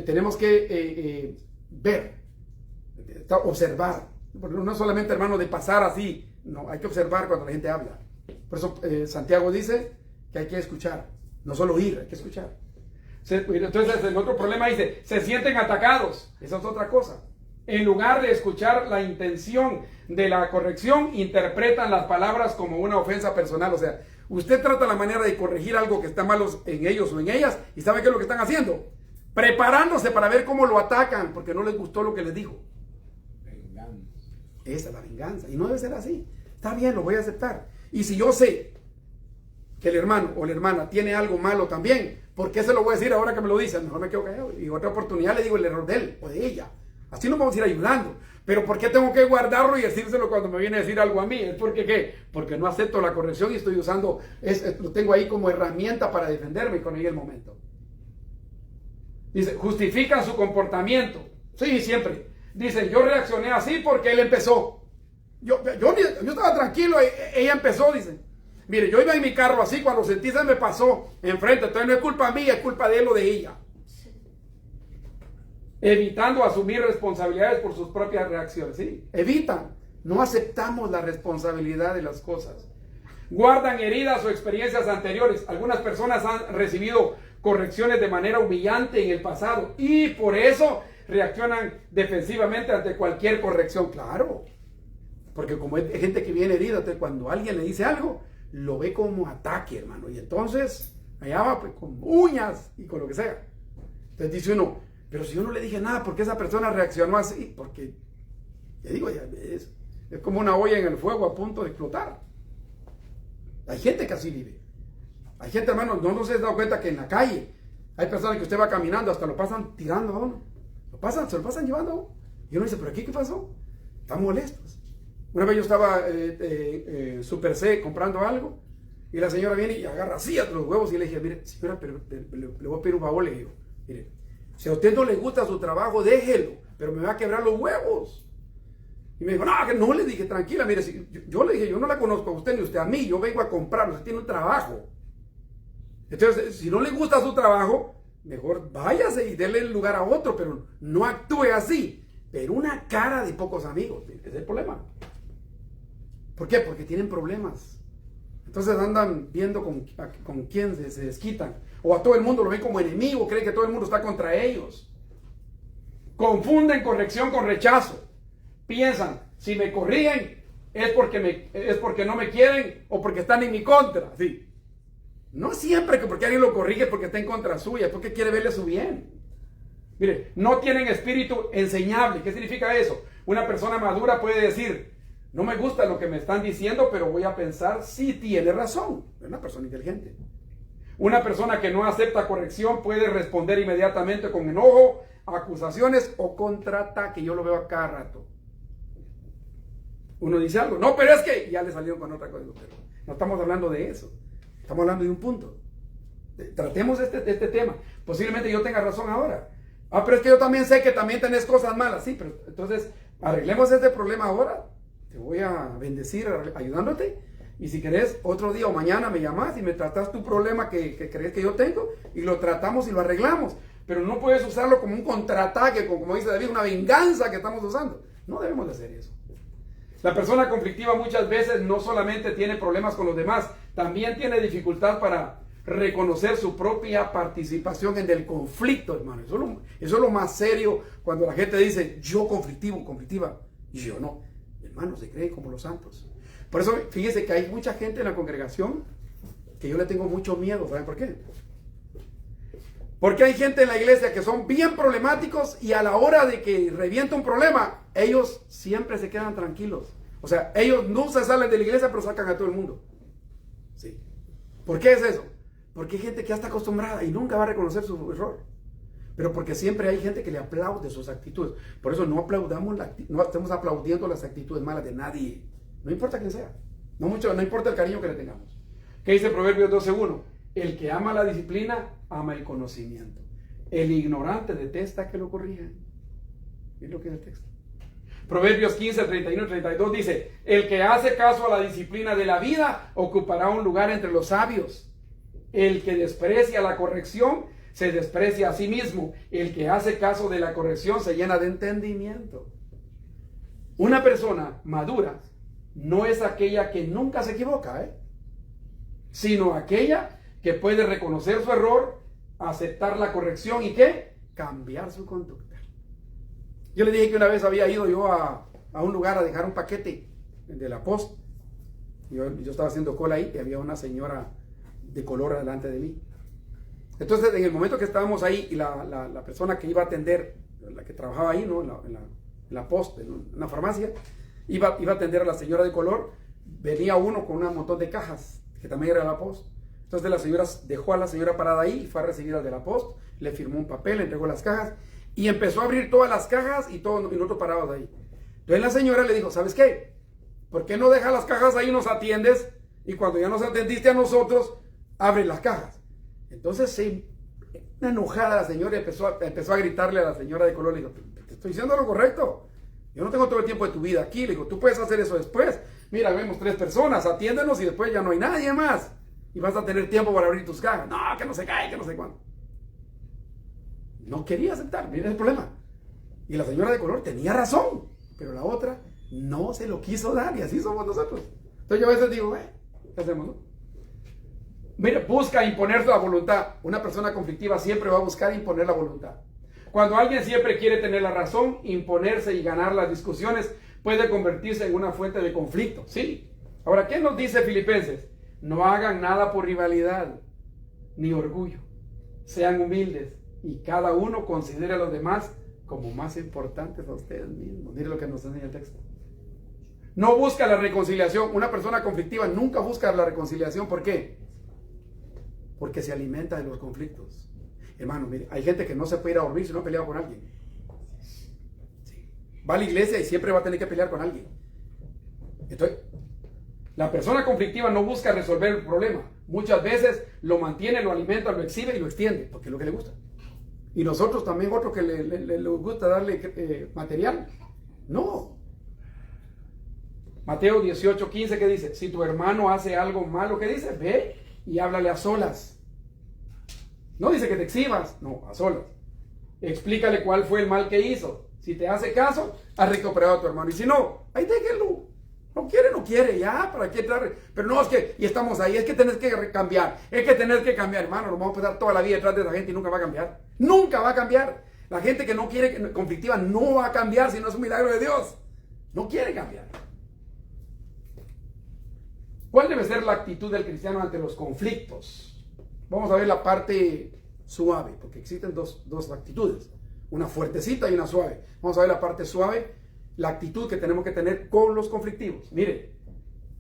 tenemos que ver, observar. Porque no solamente, hermano, de pasar así, no, hay que observar cuando la gente habla. Por eso Santiago dice que hay que escuchar, no solo oír, hay que escuchar. Entonces el otro problema dice, se sienten atacados, esa es otra cosa. En lugar de escuchar la intención de la corrección, interpretan las palabras como una ofensa personal. O sea, usted trata la manera de corregir algo que está malo en ellos o en ellas, y ¿sabe qué es lo que están haciendo? Preparándose para ver cómo lo atacan, porque no les gustó lo que les dijo. Venganza. Esa es la venganza, y no debe ser así. Está bien, lo voy a aceptar. Y si yo sé que el hermano o la hermana tiene algo malo también, ¿por qué se lo voy a decir ahora que me lo dicen? Mejor me quedo callado, y otra oportunidad le digo el error de él o de ella. Así nos vamos a ir ayudando. Pero ¿por qué tengo que guardarlo y decírselo cuando me viene a decir algo a mí? ¿Es porque qué? Porque no acepto la corrección y estoy usando, lo tengo ahí como herramienta para defenderme con ella el momento. Dice, justifican su comportamiento. Sí, siempre. Dice, yo reaccioné así porque él empezó. Yo estaba tranquilo, ella empezó, dice. Mire, yo iba en mi carro así, cuando sentí se me pasó enfrente. Entonces no es culpa mía, es culpa de él o de ella. Evitando asumir responsabilidades por sus propias reacciones, ¿sí? Evitan, no aceptamos la responsabilidad de las cosas. Guardan heridas o experiencias anteriores. Algunas personas han recibido correcciones de manera humillante en el pasado y por eso reaccionan defensivamente ante cualquier corrección. Claro, porque como hay gente que viene herida, entonces cuando alguien le dice algo, lo ve como ataque, hermano, y entonces allá va pues, con uñas y con lo que sea. Entonces dice uno, pero si yo no le dije nada, ¿por qué esa persona reaccionó así? Porque, ya digo, es como una olla en el fuego a punto de explotar. Hay gente que así vive. Hay gente, hermano, no se ha dado cuenta que en la calle hay personas que usted va caminando, hasta lo pasan tirando a uno. Se lo pasan llevando a uno. Y uno dice, ¿pero aquí qué pasó? Están molestos. Una vez yo estaba Super C comprando algo, y la señora viene y agarra así a los huevos, y le dije, mire, señora, pero le voy a pedir un favor, le digo, mire, si a usted no le gusta su trabajo, déjelo, pero me va a quebrar los huevos. Y me dijo, no, que no, le dije, tranquila, mire, si, yo le dije, yo no la conozco a usted ni usted a mí, yo vengo a comprar, usted tiene un trabajo. Entonces, si no le gusta su trabajo, mejor váyase y déle el lugar a otro, pero no actúe así. Pero una cara de pocos amigos, ese es el problema. ¿Por qué? Porque tienen problemas. Entonces andan viendo con quién se desquitan. O a todo el mundo lo ven como enemigo, creen que todo el mundo está contra ellos. Confunden corrección con rechazo. Piensan, si me corrigen es porque no me quieren o porque están en mi contra. Sí. No siempre que porque alguien lo corrige porque está en contra suya, es porque quiere verle su bien. Mire, no tienen espíritu enseñable. ¿Qué significa eso? Una persona madura puede decir, no me gusta lo que me están diciendo, pero voy a pensar si tiene razón. Es una persona inteligente. Una persona que no acepta corrección puede responder inmediatamente con enojo, acusaciones o contraataque. Yo lo veo a cada rato. Uno dice algo, no, pero es que ya le salieron con otra cosa. Pero no estamos hablando de eso. Estamos hablando de un punto. Tratemos este tema. Posiblemente yo tenga razón ahora. Ah, pero es que yo también sé que también tenés cosas malas. Sí, pero entonces arreglemos este problema ahora. Te voy a bendecir ayudándote. Y si querés, otro día o mañana me llamas y me tratás tu problema que crees que yo tengo y lo tratamos y lo arreglamos. Pero no puedes usarlo como un contraataque, como dice David, una venganza que estamos usando. No debemos de hacer eso. La persona conflictiva muchas veces no solamente tiene problemas con los demás, también tiene dificultad para reconocer su propia participación en el conflicto, hermano. Eso es lo más serio cuando la gente dice, yo conflictiva, y yo no. Hermano, se creen como los santos. Por eso, fíjese que hay mucha gente en la congregación que yo le tengo mucho miedo. ¿Saben por qué? Porque hay gente en la iglesia que son bien problemáticos y a la hora de que revienta un problema, ellos siempre se quedan tranquilos. O sea, ellos no se salen de la iglesia, pero sacan a todo el mundo. Sí. ¿Por qué es eso? Porque hay gente que ya está acostumbrada y nunca va a reconocer su error. Pero porque siempre hay gente que le aplaude sus actitudes. Por eso no estamos aplaudiendo las actitudes malas de nadie. No importa quién sea. No mucho, no importa el cariño que le tengamos. ¿Qué dice Proverbios 12:1? El que ama la disciplina, ama el conocimiento. El ignorante detesta que lo corrijan. Es lo que es el texto. Proverbios 15, 31 y 32 dice: el que hace caso a la disciplina de la vida ocupará un lugar entre los sabios. El que desprecia la corrección se desprecia a sí mismo. El que hace caso de la corrección se llena de entendimiento. Una persona madura no es aquella que nunca se equivoca, sino aquella que puede reconocer su error, aceptar la corrección y ¿qué? Cambiar su conducta. Yo le dije que una vez había ido yo a un lugar a dejar un paquete de la post. Yo estaba haciendo cola ahí y había una señora de color delante de mí. Entonces, en el momento que estábamos ahí y la persona que iba a atender, la que trabajaba ahí, ¿no? en la post, en una farmacia, iba a atender a la señora de color, venía uno con un montón de cajas, que también era la post. Entonces la señora dejó a la señora parada ahí y fue a recibir al de la post, le firmó un papel, le entregó las cajas y empezó a abrir todas las cajas y todos los minutos parados ahí. Entonces la señora le dijo: ¿sabes qué? ¿Por qué no dejas las cajas ahí y nos atiendes? Y cuando ya nos atendiste a nosotros, abre las cajas. Entonces, una enojada la señora empezó a gritarle a la señora de color. Le digo: te estoy diciendo lo correcto. Yo no tengo todo el tiempo de tu vida aquí. Le digo: tú puedes hacer eso después. Mira, vemos 3 personas, atiéndenos y después ya no hay nadie más. Y vas a tener tiempo para abrir tus cajas. No, que no se cae, que no sé cuándo. No quería aceptar, mira el problema. Y la señora de color tenía razón, pero la otra no se lo quiso dar, y así somos nosotros. Entonces yo a veces digo: ¿qué hacemos, no? Mira, busca imponer la voluntad. Una persona conflictiva siempre va a buscar imponer la voluntad. Cuando alguien siempre quiere tener la razón, imponerse y ganar las discusiones puede convertirse en una fuente de conflicto. Sí. Ahora, ¿qué nos dice Filipenses? No hagan nada por rivalidad ni orgullo. Sean humildes y cada uno considere a los demás como más importantes a ustedes mismos. Mire lo que nos enseña el texto. No busca la reconciliación. Una persona conflictiva nunca busca la reconciliación. ¿Por qué? Porque se alimenta de los conflictos. Hermano, mire, hay gente que no se puede ir a dormir si no ha peleado con alguien. Sí. Va a la iglesia y siempre va a tener que pelear con alguien. Entonces, la persona conflictiva no busca resolver el problema. Muchas veces lo mantiene, lo alimenta, lo exhibe y lo extiende, porque es lo que le gusta. Y nosotros también, otro que le gusta darle material. No. Mateo 18:15, ¿qué dice? Si tu hermano hace algo malo, ¿qué dice? Ve y háblale a solas. No dice que te exhibas, no, a solas. Explícale cuál fue el mal que hizo. Si te hace caso, has recuperado a tu hermano. Y si no, ahí déjenlo. No quiere, ya, ¿para qué entrar? Pero no, es que, y estamos ahí, es que tenés que cambiar, hermano, nos vamos a pasar toda la vida detrás de esa gente y nunca va a cambiar. Nunca va a cambiar. La gente que no quiere, conflictiva, no va a cambiar si no es un milagro de Dios. No quiere cambiar. ¿Cuál debe ser la actitud del cristiano ante los conflictos? Vamos a ver la parte suave, porque existen dos actitudes, una fuertecita y una suave. Vamos a ver la parte suave, la actitud que tenemos que tener con los conflictivos. Mire,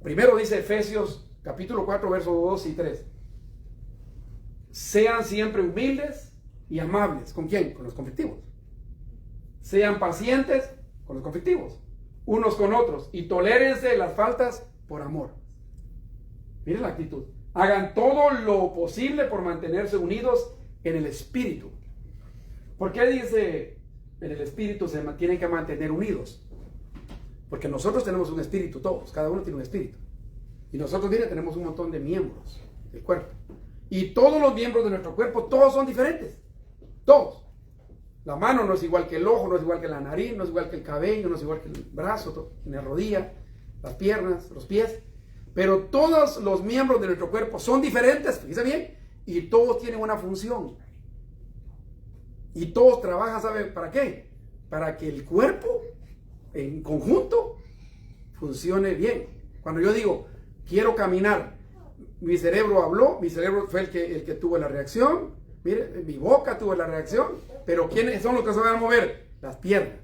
primero dice Efesios capítulo 4, versos 2 y 3. Sean siempre humildes y amables. ¿Con quién? Con los conflictivos. Sean pacientes con los conflictivos, unos con otros, y tolérense las faltas por amor. Miren la actitud. Hagan todo lo posible por mantenerse unidos en el espíritu. ¿Por qué dice en el espíritu se tienen que mantener unidos? Porque nosotros tenemos un espíritu, todos, cada uno tiene un espíritu. Y nosotros, mire, tenemos un montón de miembros del cuerpo. Y todos los miembros de nuestro cuerpo, todos son diferentes. Todos. La mano no es igual que el ojo, no es igual que la nariz, no es igual que el cabello, no es igual que el brazo, la rodilla, las piernas, los pies. Pero todos los miembros de nuestro cuerpo son diferentes, fíjese bien, y todos tienen una función. Y todos trabajan, ¿sabe para qué? Para que el cuerpo en conjunto funcione bien. Cuando yo digo, quiero caminar, mi cerebro habló, mi cerebro fue el que tuvo la reacción, mire, mi boca tuvo la reacción, pero ¿quiénes son los que se van a mover? Las piernas.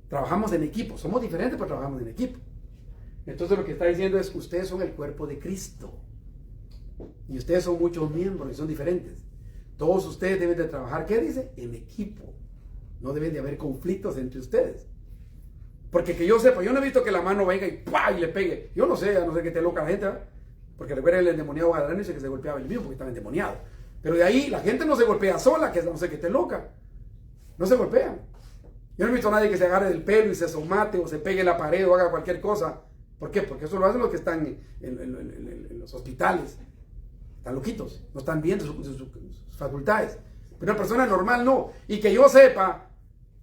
Trabajamos en equipo, somos diferentes, pero trabajamos en equipo. Entonces lo que está diciendo es, ustedes son el cuerpo de Cristo. Y ustedes son muchos miembros y son diferentes. Todos ustedes deben de trabajar, ¿qué dice? En equipo. No deben de haber conflictos entre ustedes. Porque que yo sepa, yo no he visto que la mano venga y ¡pah! Y le pegue. Yo no sé, a no ser que esté loca la gente, ¿verdad? Porque recuerda el endemoniado Gadareno dice que se golpeaba el mismo porque estaba endemoniado. Pero de ahí la gente no se golpea sola, que no sé que esté loca. No se golpean. Yo no he visto a nadie que se agarre del pelo y se somate o se pegue en la pared o haga cualquier cosa. ¿Por qué? Porque eso lo hacen los que están en los hospitales. Están loquitos, no están bien de sus facultades. Pero una persona normal no. Y que yo sepa,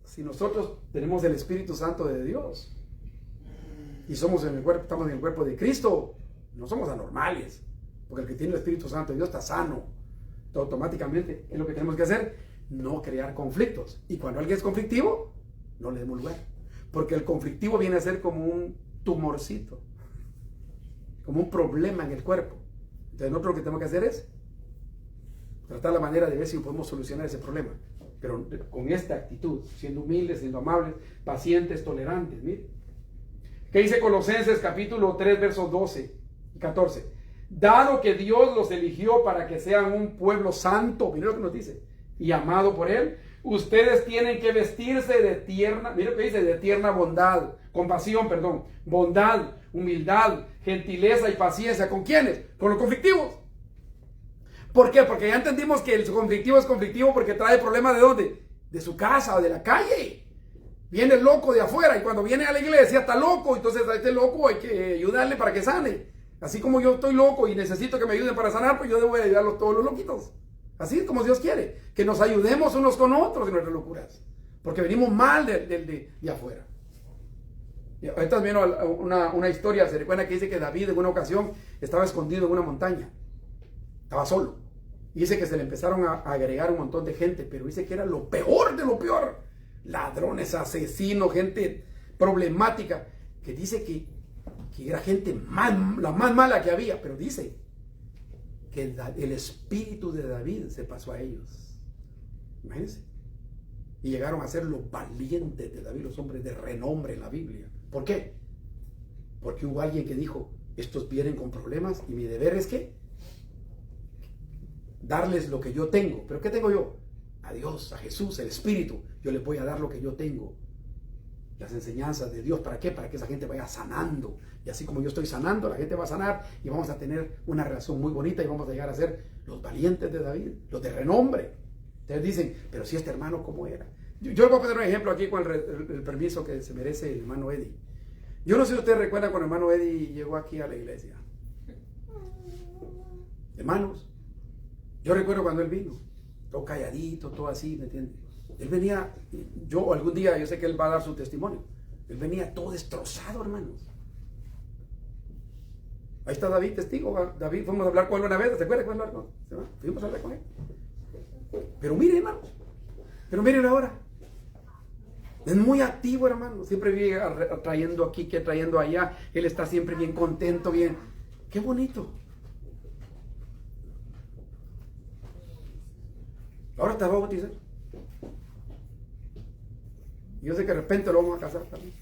si nosotros tenemos el Espíritu Santo de Dios y somos en el cuerpo, estamos en el cuerpo de Cristo, no somos anormales. Porque el que tiene el Espíritu Santo de Dios está sano. Entonces, automáticamente, ¿qué es lo que tenemos que hacer? No crear conflictos. Y cuando alguien es conflictivo, no le demos lugar. Porque el conflictivo viene a ser como un tumorcito, como un problema en el cuerpo. Entonces nosotros lo que tenemos que hacer es tratar la manera de ver si podemos solucionar ese problema, pero con esta actitud, siendo humildes, siendo amables, pacientes, tolerantes. Mire, ¿qué dice Colosenses capítulo 3 versos 12 y 14? Dado que Dios los eligió para que sean un pueblo santo, mire lo que nos dice, y amado por Él, ustedes tienen que vestirse de tierna, mire lo que dice, de tierna bondad, compasión, perdón, bondad, humildad, gentileza y paciencia. ¿Con quiénes? Con los conflictivos. ¿Por qué? Porque ya entendimos que el conflictivo es conflictivo porque trae problemas ¿de dónde? De su casa o de la calle. Viene el loco de afuera y cuando viene a la iglesia está loco, entonces a este loco hay que ayudarle para que sane. Así como yo estoy loco y necesito que me ayuden para sanar, pues yo debo ayudar a todos los loquitos. Así es como Dios quiere, que nos ayudemos unos con otros en nuestras locuras, porque venimos mal de afuera. Ahorita vino una historia, se recuerda que dice que David en una ocasión estaba escondido en una montaña, estaba solo, y dice que se le empezaron a agregar un montón de gente, pero dice que era lo peor de lo peor, ladrones, asesinos, gente problemática, que dice que era gente la más mala que había, pero dice que el espíritu de David se pasó a ellos. Imagínense. Y llegaron a ser los valientes de David, los hombres de renombre en la Biblia. ¿Por qué? Porque hubo alguien que dijo, estos vienen con problemas y mi deber es ¿qué? Darles lo que yo tengo. ¿Pero qué tengo yo? A Dios, a Jesús, el Espíritu. Yo les voy a dar lo que yo tengo. Las enseñanzas de Dios. ¿Para qué? Para que esa gente vaya sanando. Y así como yo estoy sanando, la gente va a sanar y vamos a tener una relación muy bonita y vamos a llegar a ser los valientes de David, los de renombre. Ustedes dicen, pero si este hermano, ¿cómo era? Yo les voy a poner un ejemplo aquí con el permiso que se merece el hermano Eddie. Yo no sé si ustedes recuerdan cuando el hermano Eddie llegó aquí a la iglesia. Hermanos, yo recuerdo cuando él vino, todo calladito, todo así, ¿me entiendes? Él venía, yo algún día, yo sé que él va a dar su testimonio, él venía todo destrozado, hermanos. Ahí está David, testigo. David, fuimos a hablar con él una vez, ¿se acuerdan que hablar con él? Fuimos a hablar con él. Pero miren, hermanos, pero miren ahora. Es muy activo, hermano. Siempre viene trayendo aquí, que trayendo allá. Él está siempre bien contento, bien. Qué bonito. Ahora te va a bautizar. Yo sé que de repente lo vamos a casar también.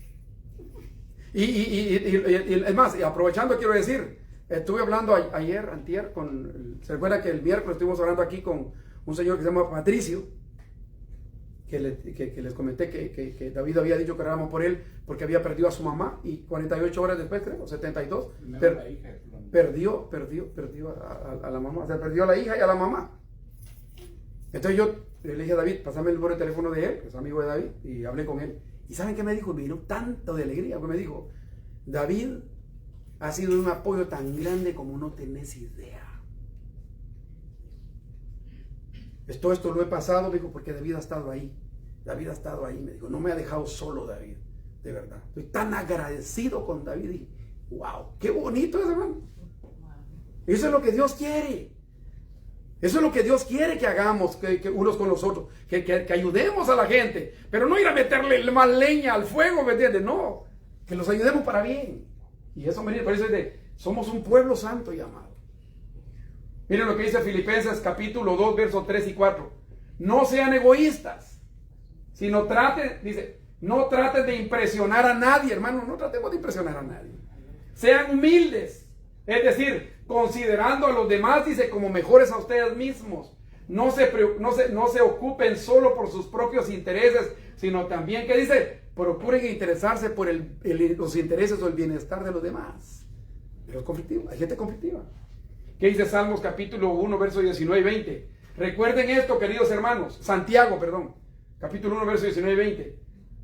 Y es más, aprovechando quiero decir, estuve hablando ayer, antier, se recuerda que el miércoles estuvimos hablando aquí con un señor que se llama Patricio, que les comenté que David había dicho que oráramos por él porque había perdido a su mamá y 48 horas después, creo, 72, perdió a la mamá, o sea, perdió a la hija y a la mamá. Entonces yo le dije a David, pásame el número de teléfono de él, que es amigo de David, y hablé con él. ¿Y saben qué me dijo? Me vino tanto de alegría, porque me dijo, David ha sido un apoyo tan grande como no tenés idea. Todo esto lo he pasado, me dijo, porque David ha estado ahí. David ha estado ahí, me dijo, no me ha dejado solo David, de verdad. Estoy tan agradecido con David y wow, qué bonito es, hermano. Eso es lo que Dios quiere. Eso es lo que Dios quiere que hagamos, que unos con los otros, que ayudemos a la gente, pero no ir a meterle más leña al fuego, ¿me entiendes? No, que los ayudemos para bien. Y eso, por eso es somos un pueblo santo y amado. Miren lo que dice Filipenses capítulo 2, versos 3 y 4. No sean egoístas, sino no traten de impresionar a nadie, hermano, no tratemos de impresionar a nadie. Sean humildes. Es decir, considerando a los demás, dice, como mejores a ustedes mismos. No se ocupen solo por sus propios intereses, sino también, ¿qué dice? procuren interesarse por los intereses o el bienestar de los demás. De los conflictivos, hay gente conflictiva. ¿Qué dice Salmos capítulo 1, versos 19 y 20? Recuerden esto, queridos hermanos. Santiago, perdón. Capítulo 1, versos 19 y 20.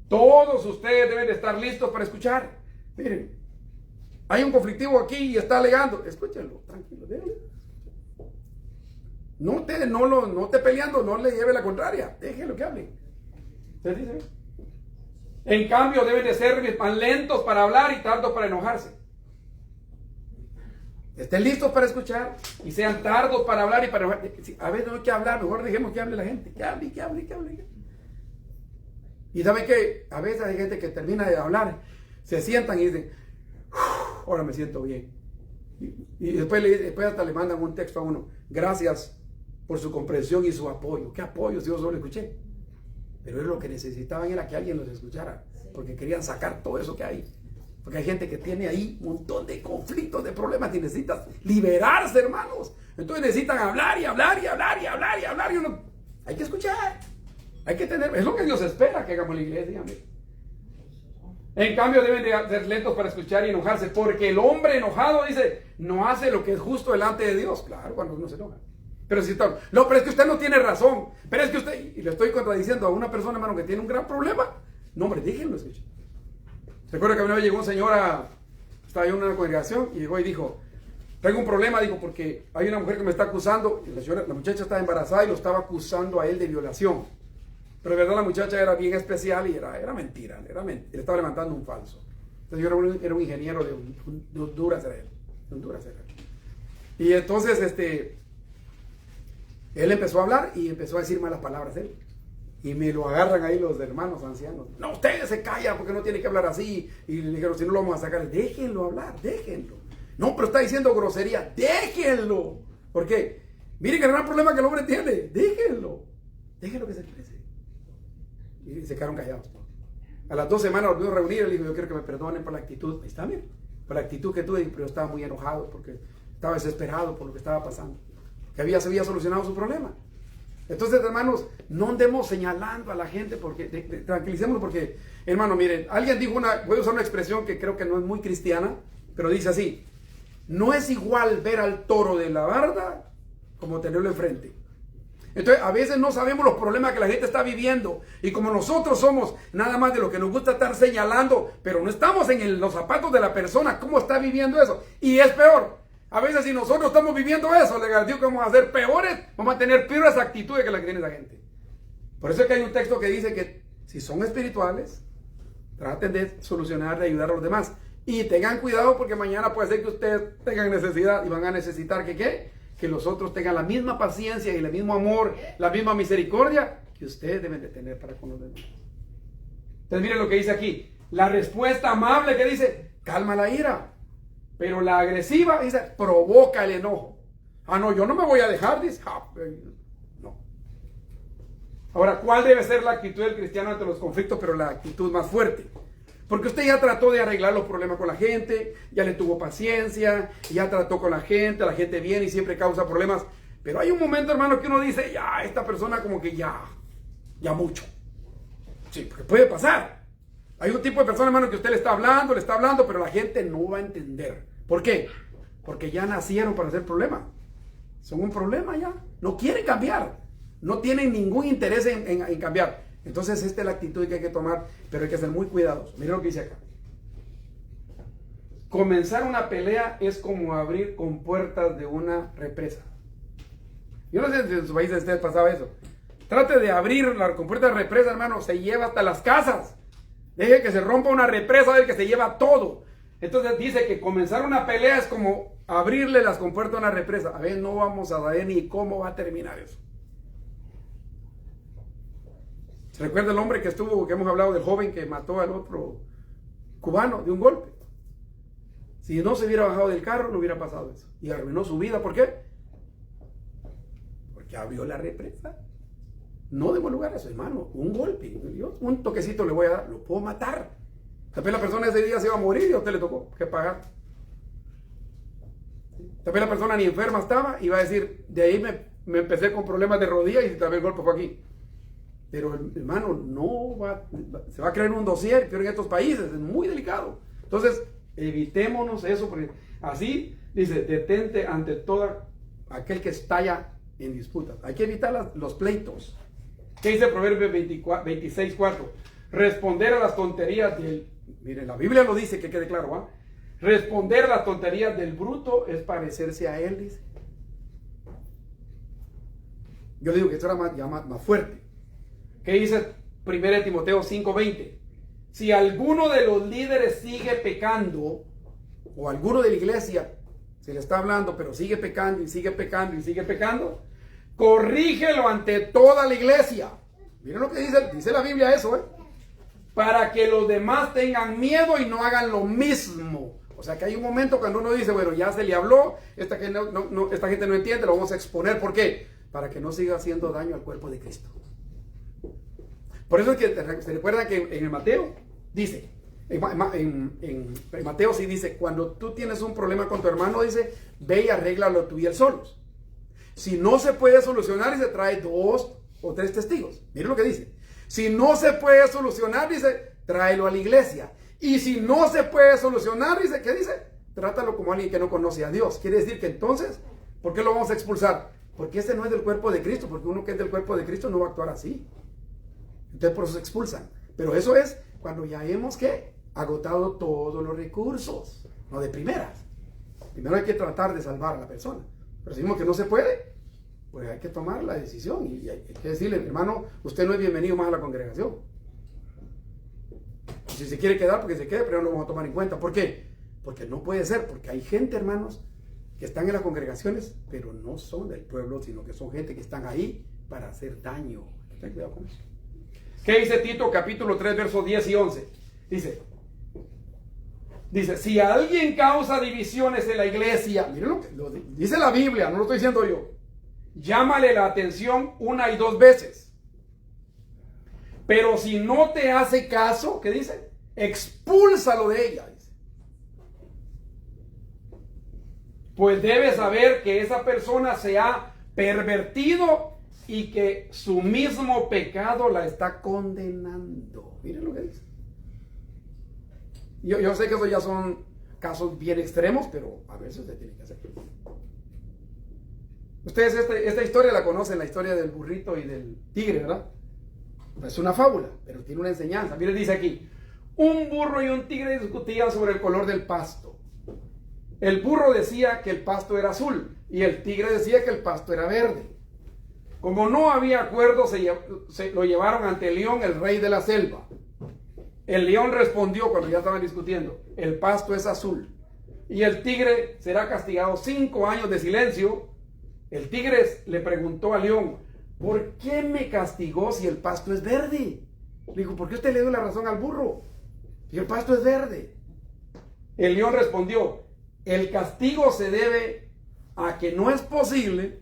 Todos ustedes deben de estar listos para escuchar. Miren, hay un conflictivo aquí y está alegando. Escúchenlo, tranquilo, déjenlo. No esté peleando, no le lleve la contraria. Déjenlo que hable. ¿Ustedes dicen? En cambio, deben de ser más lentos para hablar y tardos para enojarse. Estén listos para escuchar y sean tardos para hablar y para enojarse. A veces no hay que hablar, mejor dejemos que hable la gente. Que hable. Y saben que a veces hay gente que termina de hablar, se sientan y dicen, ahora me siento bien. Y después hasta le mandan un texto a uno, gracias por su comprensión y su apoyo. ¿Qué apoyo si yo solo escuché? Pero es lo que necesitaban, era que alguien los escuchara, porque querían sacar todo eso que hay. Porque hay gente que tiene ahí un montón de conflictos, de problemas, y necesitan liberarse, hermanos. Entonces necesitan hablar y uno, hay que escuchar. Hay que tener, es lo que Dios espera que hagamos en la iglesia. Amén. En cambio deben de ser lentos para escuchar y enojarse, porque el hombre enojado, dice, no hace lo que es justo delante de Dios. Claro, cuando uno se enoja. Pero si está, no, pero es que usted no tiene razón. Pero es que usted, y le estoy contradiciendo a una persona, hermano, que tiene un gran problema. No, hombre, déjenlo escuchar. Recuerdo que una vez llegó un señor estaba en una congregación y llegó y dijo, tengo un problema, digo, porque hay una mujer que me está acusando, y la muchacha estaba embarazada y lo estaba acusando a él de violación. Pero de verdad la muchacha era bien especial y era mentira, le estaba levantando un falso. Entonces yo era un ingeniero de Honduras, era él. Y entonces él empezó a hablar y empezó a decir malas palabras él. Y me lo agarran ahí los hermanos ancianos. No, usted se calla porque no tiene que hablar así. Y le dijeron, si no lo vamos a sacar, déjenlo hablar, déjenlo. No, pero está diciendo grosería, déjenlo. ¿Por qué? Miren que el gran problema que el hombre tiene, déjenlo que se exprese. Y se quedaron callados. A las 2 semanas volvió a reunir, él dijo, yo quiero que me perdonen por la actitud. Ahí está bien, por la actitud que tuve, pero yo estaba muy enojado porque estaba desesperado por lo que estaba pasando. Que se había solucionado su problema. Entonces, hermanos, no andemos señalando a la gente, porque tranquilicémonos, porque, hermano, miren, alguien dijo voy a usar una expresión que creo que no es muy cristiana, pero dice así, no es igual ver al toro de la barda como tenerlo enfrente. Entonces, a veces no sabemos los problemas que la gente está viviendo, y como nosotros somos nada más de lo que nos gusta estar señalando, pero no estamos en los zapatos de la persona, cómo está viviendo eso, y es peor. A veces si nosotros estamos viviendo eso, le garantizo que vamos a ser peores, vamos a tener peores actitudes que las que tiene esa gente. Por eso es que hay un texto que dice que si son espirituales, traten de solucionar, de ayudar a los demás. Y tengan cuidado porque mañana puede ser que ustedes tengan necesidad y van a necesitar que los otros tengan la misma paciencia y el mismo amor, la misma misericordia que ustedes deben de tener para con los demás. Entonces miren lo que dice aquí. La respuesta amable que dice, calma la ira. Pero la agresiva, dice, provoca el enojo. Ah, no, yo no me voy a dejar, dice. No. Ahora, ¿cuál debe ser la actitud del cristiano ante los conflictos, pero la actitud más fuerte? Porque usted ya trató de arreglar los problemas con la gente, ya le tuvo paciencia, ya trató con la gente viene y siempre causa problemas. Pero hay un momento, hermano, que uno dice, ya, esta persona como que ya mucho. Sí, porque puede pasar. Hay un tipo de persona, hermano, que usted le está hablando, pero la gente no va a entender. ¿Por qué? Porque ya nacieron para hacer problemas. Son un problema ya. No quieren cambiar. No tienen ningún interés en cambiar. Entonces esta es la actitud que hay que tomar, pero hay que ser muy cuidadosos. Miren lo que dice acá. Comenzar una pelea es como abrir compuertas de una represa. Yo no sé si en su país de ustedes pasaba eso. Trate de abrir la compuerta de represa, hermano, se lleva hasta las casas. Deje que se rompa una represa, del que se lleva todo. Entonces dice que comenzar una pelea es como abrirle las compuertas a una represa. A ver, no vamos a ver ni cómo va a terminar eso. ¿Se recuerda el hombre que hemos hablado del joven que mató al otro cubano de un golpe? Si no se hubiera bajado del carro, no hubiera pasado eso. Y arruinó su vida. ¿Por qué? Porque abrió la represa. No debo lugar a eso, hermano. Un golpe. Yo un toquecito le voy a dar. Lo puedo matar. Tal vez la persona ese día se iba a morir y a usted le tocó que pagar. Tal vez la persona ni enferma estaba y va a decir, de ahí me empecé con problemas de rodillas y tal vez el golpe fue aquí. Pero hermano, se va a crear un dossier, pero en estos países es muy delicado. Entonces, evitémonos eso, porque así dice, detente ante todo aquel que estalla en disputas. Hay que evitar los pleitos. ¿Qué dice Proverbios 26:4? Responder a las tonterías del... Miren, la Biblia lo dice, que quede claro, ¿ah? Responder a las tonterías del bruto es parecerse a él, dice. Yo digo que esto era ya más fuerte. ¿Qué dice 1 Timoteo 5:20? Si alguno de los líderes sigue pecando, o alguno de la iglesia se le está hablando, pero sigue pecando y sigue pecando y sigue pecando, corrígelo ante toda la iglesia. Miren lo que dice la Biblia eso, para que los demás tengan miedo y no hagan lo mismo. O sea que hay un momento cuando uno dice, bueno, ya se le habló, esta gente no entiende, lo vamos a exponer. ¿Por qué? Para que no siga haciendo daño al cuerpo de Cristo. Por eso es que se recuerda que en el Mateo dice, en Mateo sí dice, cuando tú tienes un problema con tu hermano, dice, ve y arréglalo tú y él solos. Si no se puede solucionar, dice, trae 2 o 3 testigos. Miren lo que dice. Si no se puede solucionar, dice, tráelo a la iglesia. Y si no se puede solucionar, dice, ¿qué dice? Trátalo como alguien que no conoce a Dios. Quiere decir que entonces, ¿por qué lo vamos a expulsar? Porque ese no es del cuerpo de Cristo, porque uno que es del cuerpo de Cristo no va a actuar así. Entonces por eso se expulsan. Pero eso es cuando ya hemos agotado todos los recursos, no de primeras. Primero hay que tratar de salvar a la persona. Pero si vemos que no se puede, pues hay que tomar la decisión y hay que decirle, hermano, usted no es bienvenido más a la congregación. Y si se quiere quedar, porque se quede, pero no lo vamos a tomar en cuenta. ¿Por qué? Porque no puede ser, porque hay gente, hermanos, que están en las congregaciones, pero no son del pueblo, sino que son gente que están ahí para hacer daño. Ten cuidado con eso. ¿Qué dice Tito capítulo 3, versos 10 y 11? Dice, si alguien causa divisiones en la iglesia, miren lo dice la Biblia, no lo estoy diciendo yo, llámale la atención 1 y 2 veces. Pero si no te hace caso, ¿qué dice? Expúlsalo de ella. Dice. Pues debes saber que esa persona se ha pervertido y que su mismo pecado la está condenando. Miren lo que dice. Yo sé que eso ya son casos bien extremos, pero a veces se tiene que hacer. Ustedes esta historia la conocen, la historia del burrito y del tigre, ¿verdad? Es una fábula, pero tiene una enseñanza. Miren, dice aquí, un burro y un tigre discutían sobre el color del pasto. El burro decía que el pasto era azul y el tigre decía que el pasto era verde. Como no había acuerdo, se lo llevaron ante el león, el rey de la selva. El león respondió cuando ya estaban discutiendo, el pasto es azul. Y el tigre será castigado 5 años de silencio. El tigre le preguntó al león, ¿por qué me castigó si el pasto es verde? Le dijo, ¿por qué usted le dio la razón al burro? Si el pasto es verde. El león respondió, el castigo se debe a que no es posible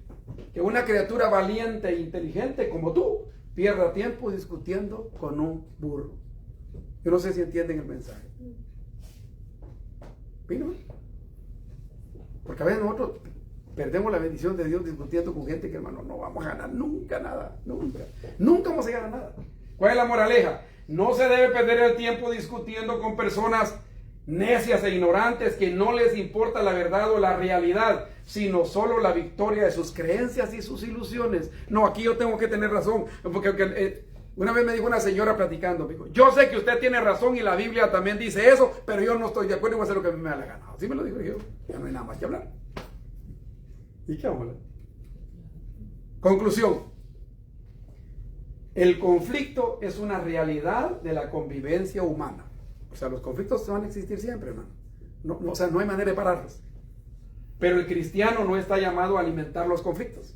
que una criatura valiente e inteligente como tú pierda tiempo discutiendo con un burro. Yo no sé si entienden el mensaje. ¿Vino? Porque a veces nosotros perdemos la bendición de Dios discutiendo con gente que, hermano, no vamos a ganar nunca nada. Nunca vamos a ganar nada. ¿Cuál es la moraleja? No se debe perder el tiempo discutiendo con personas necias e ignorantes que no les importa la verdad o la realidad, sino solo la victoria de sus creencias y sus ilusiones. No, aquí yo tengo que tener razón, porque una vez me dijo una señora platicando, me dijo, yo sé que usted tiene razón y la Biblia también dice eso, pero yo no estoy de acuerdo y voy a hacer lo que a mí me da la gana. Así me lo dijo yo, ya no hay nada más que hablar. ¿Y qué vamos a hablar? Conclusión. El conflicto es una realidad de la convivencia humana. O sea, los conflictos van a existir siempre, hermano. O sea, no hay manera de pararlos. Pero el cristiano no está llamado a alimentar los conflictos,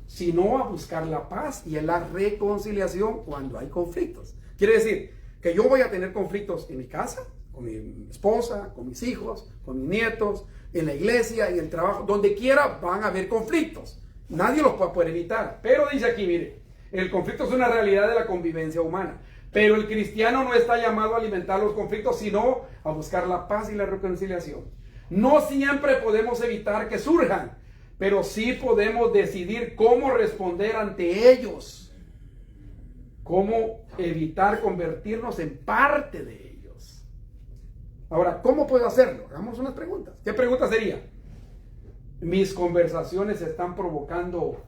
sino a buscar la paz y la reconciliación cuando hay conflictos. Quiere decir que yo voy a tener conflictos en mi casa, con mi esposa, con mis hijos, con mis nietos, en la iglesia, en el trabajo, donde quiera van a haber conflictos. Nadie los va a poder evitar. Pero dice aquí, mire, el conflicto es una realidad de la convivencia humana. Pero el cristiano no está llamado a alimentar los conflictos, sino a buscar la paz y la reconciliación. No siempre podemos evitar que surjan, pero sí podemos decidir cómo responder ante ellos. cómo evitar convertirnos en parte de ellos. Ahora, ¿cómo puedo hacerlo? Hagamos unas preguntas. ¿Qué pregunta sería? ¿Mis conversaciones están provocando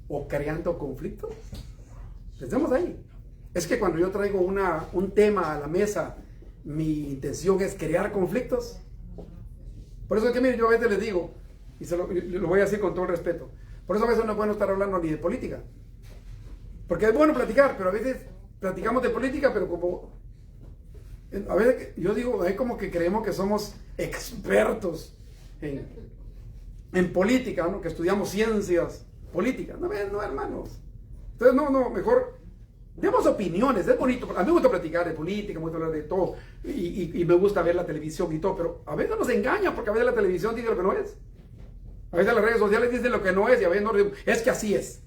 o creando conflictos? Pensemos ahí. Es que cuando yo traigo un tema a la mesa, mi intención es crear conflictos. Por eso es que, mire, yo a veces les digo, y lo voy a decir con todo el respeto, por eso a veces no es bueno estar hablando ni de política. Porque es bueno platicar, pero a veces platicamos de política, pero como... A veces yo digo, hay como que creemos que somos expertos en política, ¿no? Que estudiamos ciencias políticas. No, hermanos. Entonces, no, mejor demos opiniones. Es bonito. A mí me gusta platicar de política, me gusta hablar de todo. Y me gusta ver la televisión y todo. Pero a veces nos engañan porque a veces la televisión dice lo que no es. A veces las redes sociales dicen lo que no es y a veces no. Es que así es.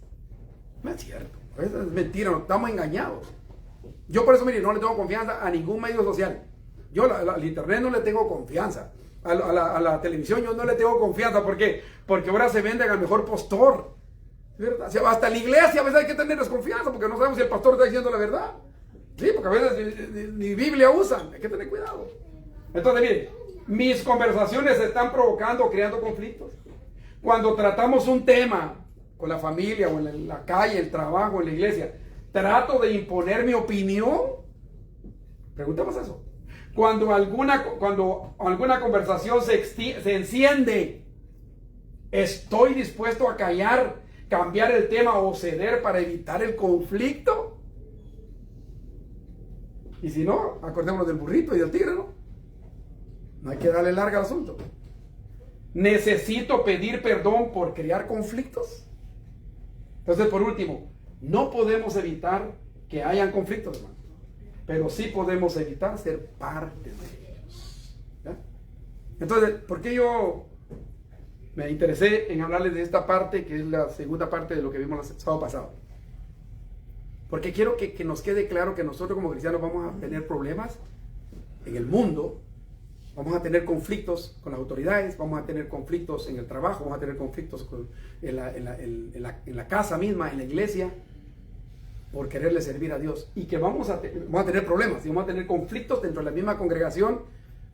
No es cierto. A veces es mentira. Nos estamos engañados. Yo por eso, mire, no le tengo confianza a ningún medio social. Yo al internet no le tengo confianza. A la televisión yo no le tengo confianza. ¿Por qué? Porque ahora se venden al mejor postor. ¿Verdad? Hasta la iglesia a veces hay que tener desconfianza porque no sabemos si el pastor está diciendo la verdad. Sí, porque a veces ni Biblia usan. Hay que tener cuidado. Entonces, mire, mis conversaciones se están provocando o creando conflictos. Cuando tratamos un tema con la familia o en la calle, el trabajo, en la iglesia, trato de imponer mi opinión. Preguntemos eso. Cuando alguna conversación se enciende, ¿estoy dispuesto a callar, cambiar el tema o ceder para evitar el conflicto? Y si no, acordémonos del burrito y del tigre, ¿no? No hay que darle larga al asunto. ¿Necesito pedir perdón por crear conflictos? Entonces, por último, no podemos evitar que hayan conflictos, hermano, pero sí podemos evitar ser parte de ellos. ¿Ya? Entonces, ¿por qué yo me interesé en hablarles de esta parte, que es la segunda parte de lo que vimos el sábado pasado? Porque quiero que nos quede claro que nosotros como cristianos vamos a tener problemas en el mundo, vamos a tener conflictos con las autoridades, vamos a tener conflictos en el trabajo, vamos a tener conflictos en la casa misma, en la iglesia, por quererle servir a Dios. Y que vamos a tener problemas, y vamos a tener conflictos dentro de la misma congregación,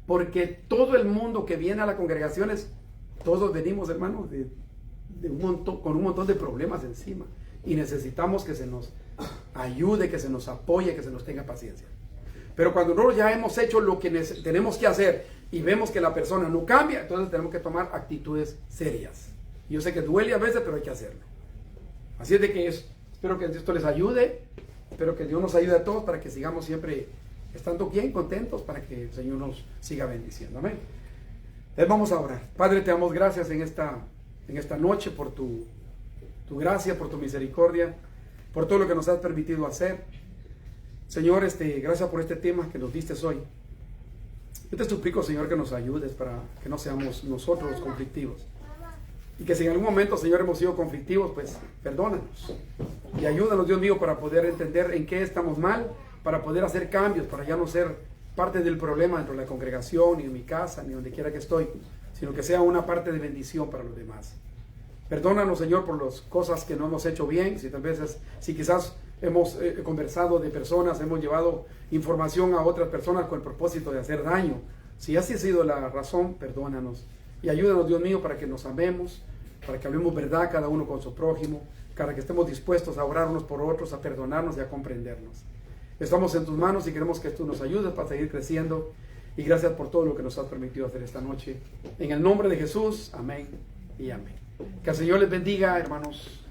porque todo el mundo que viene a las congregaciones, todos venimos, hermanos, con un montón de problemas encima. Y necesitamos que se nos ayude, que se nos apoye, que se nos tenga paciencia. Pero cuando nosotros ya hemos hecho lo que tenemos que hacer y vemos que la persona no cambia, entonces tenemos que tomar actitudes serias. Yo sé que duele a veces, pero hay que hacerlo. Así es de que espero que esto les ayude, espero que Dios nos ayude a todos para que sigamos siempre estando bien, contentos, para que el Señor nos siga bendiciendo. Amén. Entonces vamos a orar. Padre, te damos gracias en esta noche por tu gracia, por tu misericordia, por todo lo que nos has permitido hacer. Señor, gracias por este tema que nos diste hoy. Yo te suplico, Señor, que nos ayudes para que no seamos nosotros los conflictivos. Y que si en algún momento, Señor, hemos sido conflictivos, pues perdónanos. Y ayúdanos, Dios mío, para poder entender en qué estamos mal, para poder hacer cambios, para ya no ser parte del problema dentro de la congregación, ni en mi casa, ni donde quiera que estoy, sino que sea una parte de bendición para los demás. Perdónanos, Señor, por las cosas que no hemos hecho bien, si quizás hemos conversado de personas, hemos llevado información a otras personas con el propósito de hacer daño. Si así ha sido la razón, perdónanos. Y ayúdanos, Dios mío, para que nos amemos, para que hablemos verdad cada uno con su prójimo, para que estemos dispuestos a orar unos por otros, a perdonarnos y a comprendernos. Estamos en tus manos y queremos que tú nos ayudes para seguir creciendo. Y gracias por todo lo que nos has permitido hacer esta noche. En el nombre de Jesús, amén y amén. Que el Señor les bendiga, hermanos.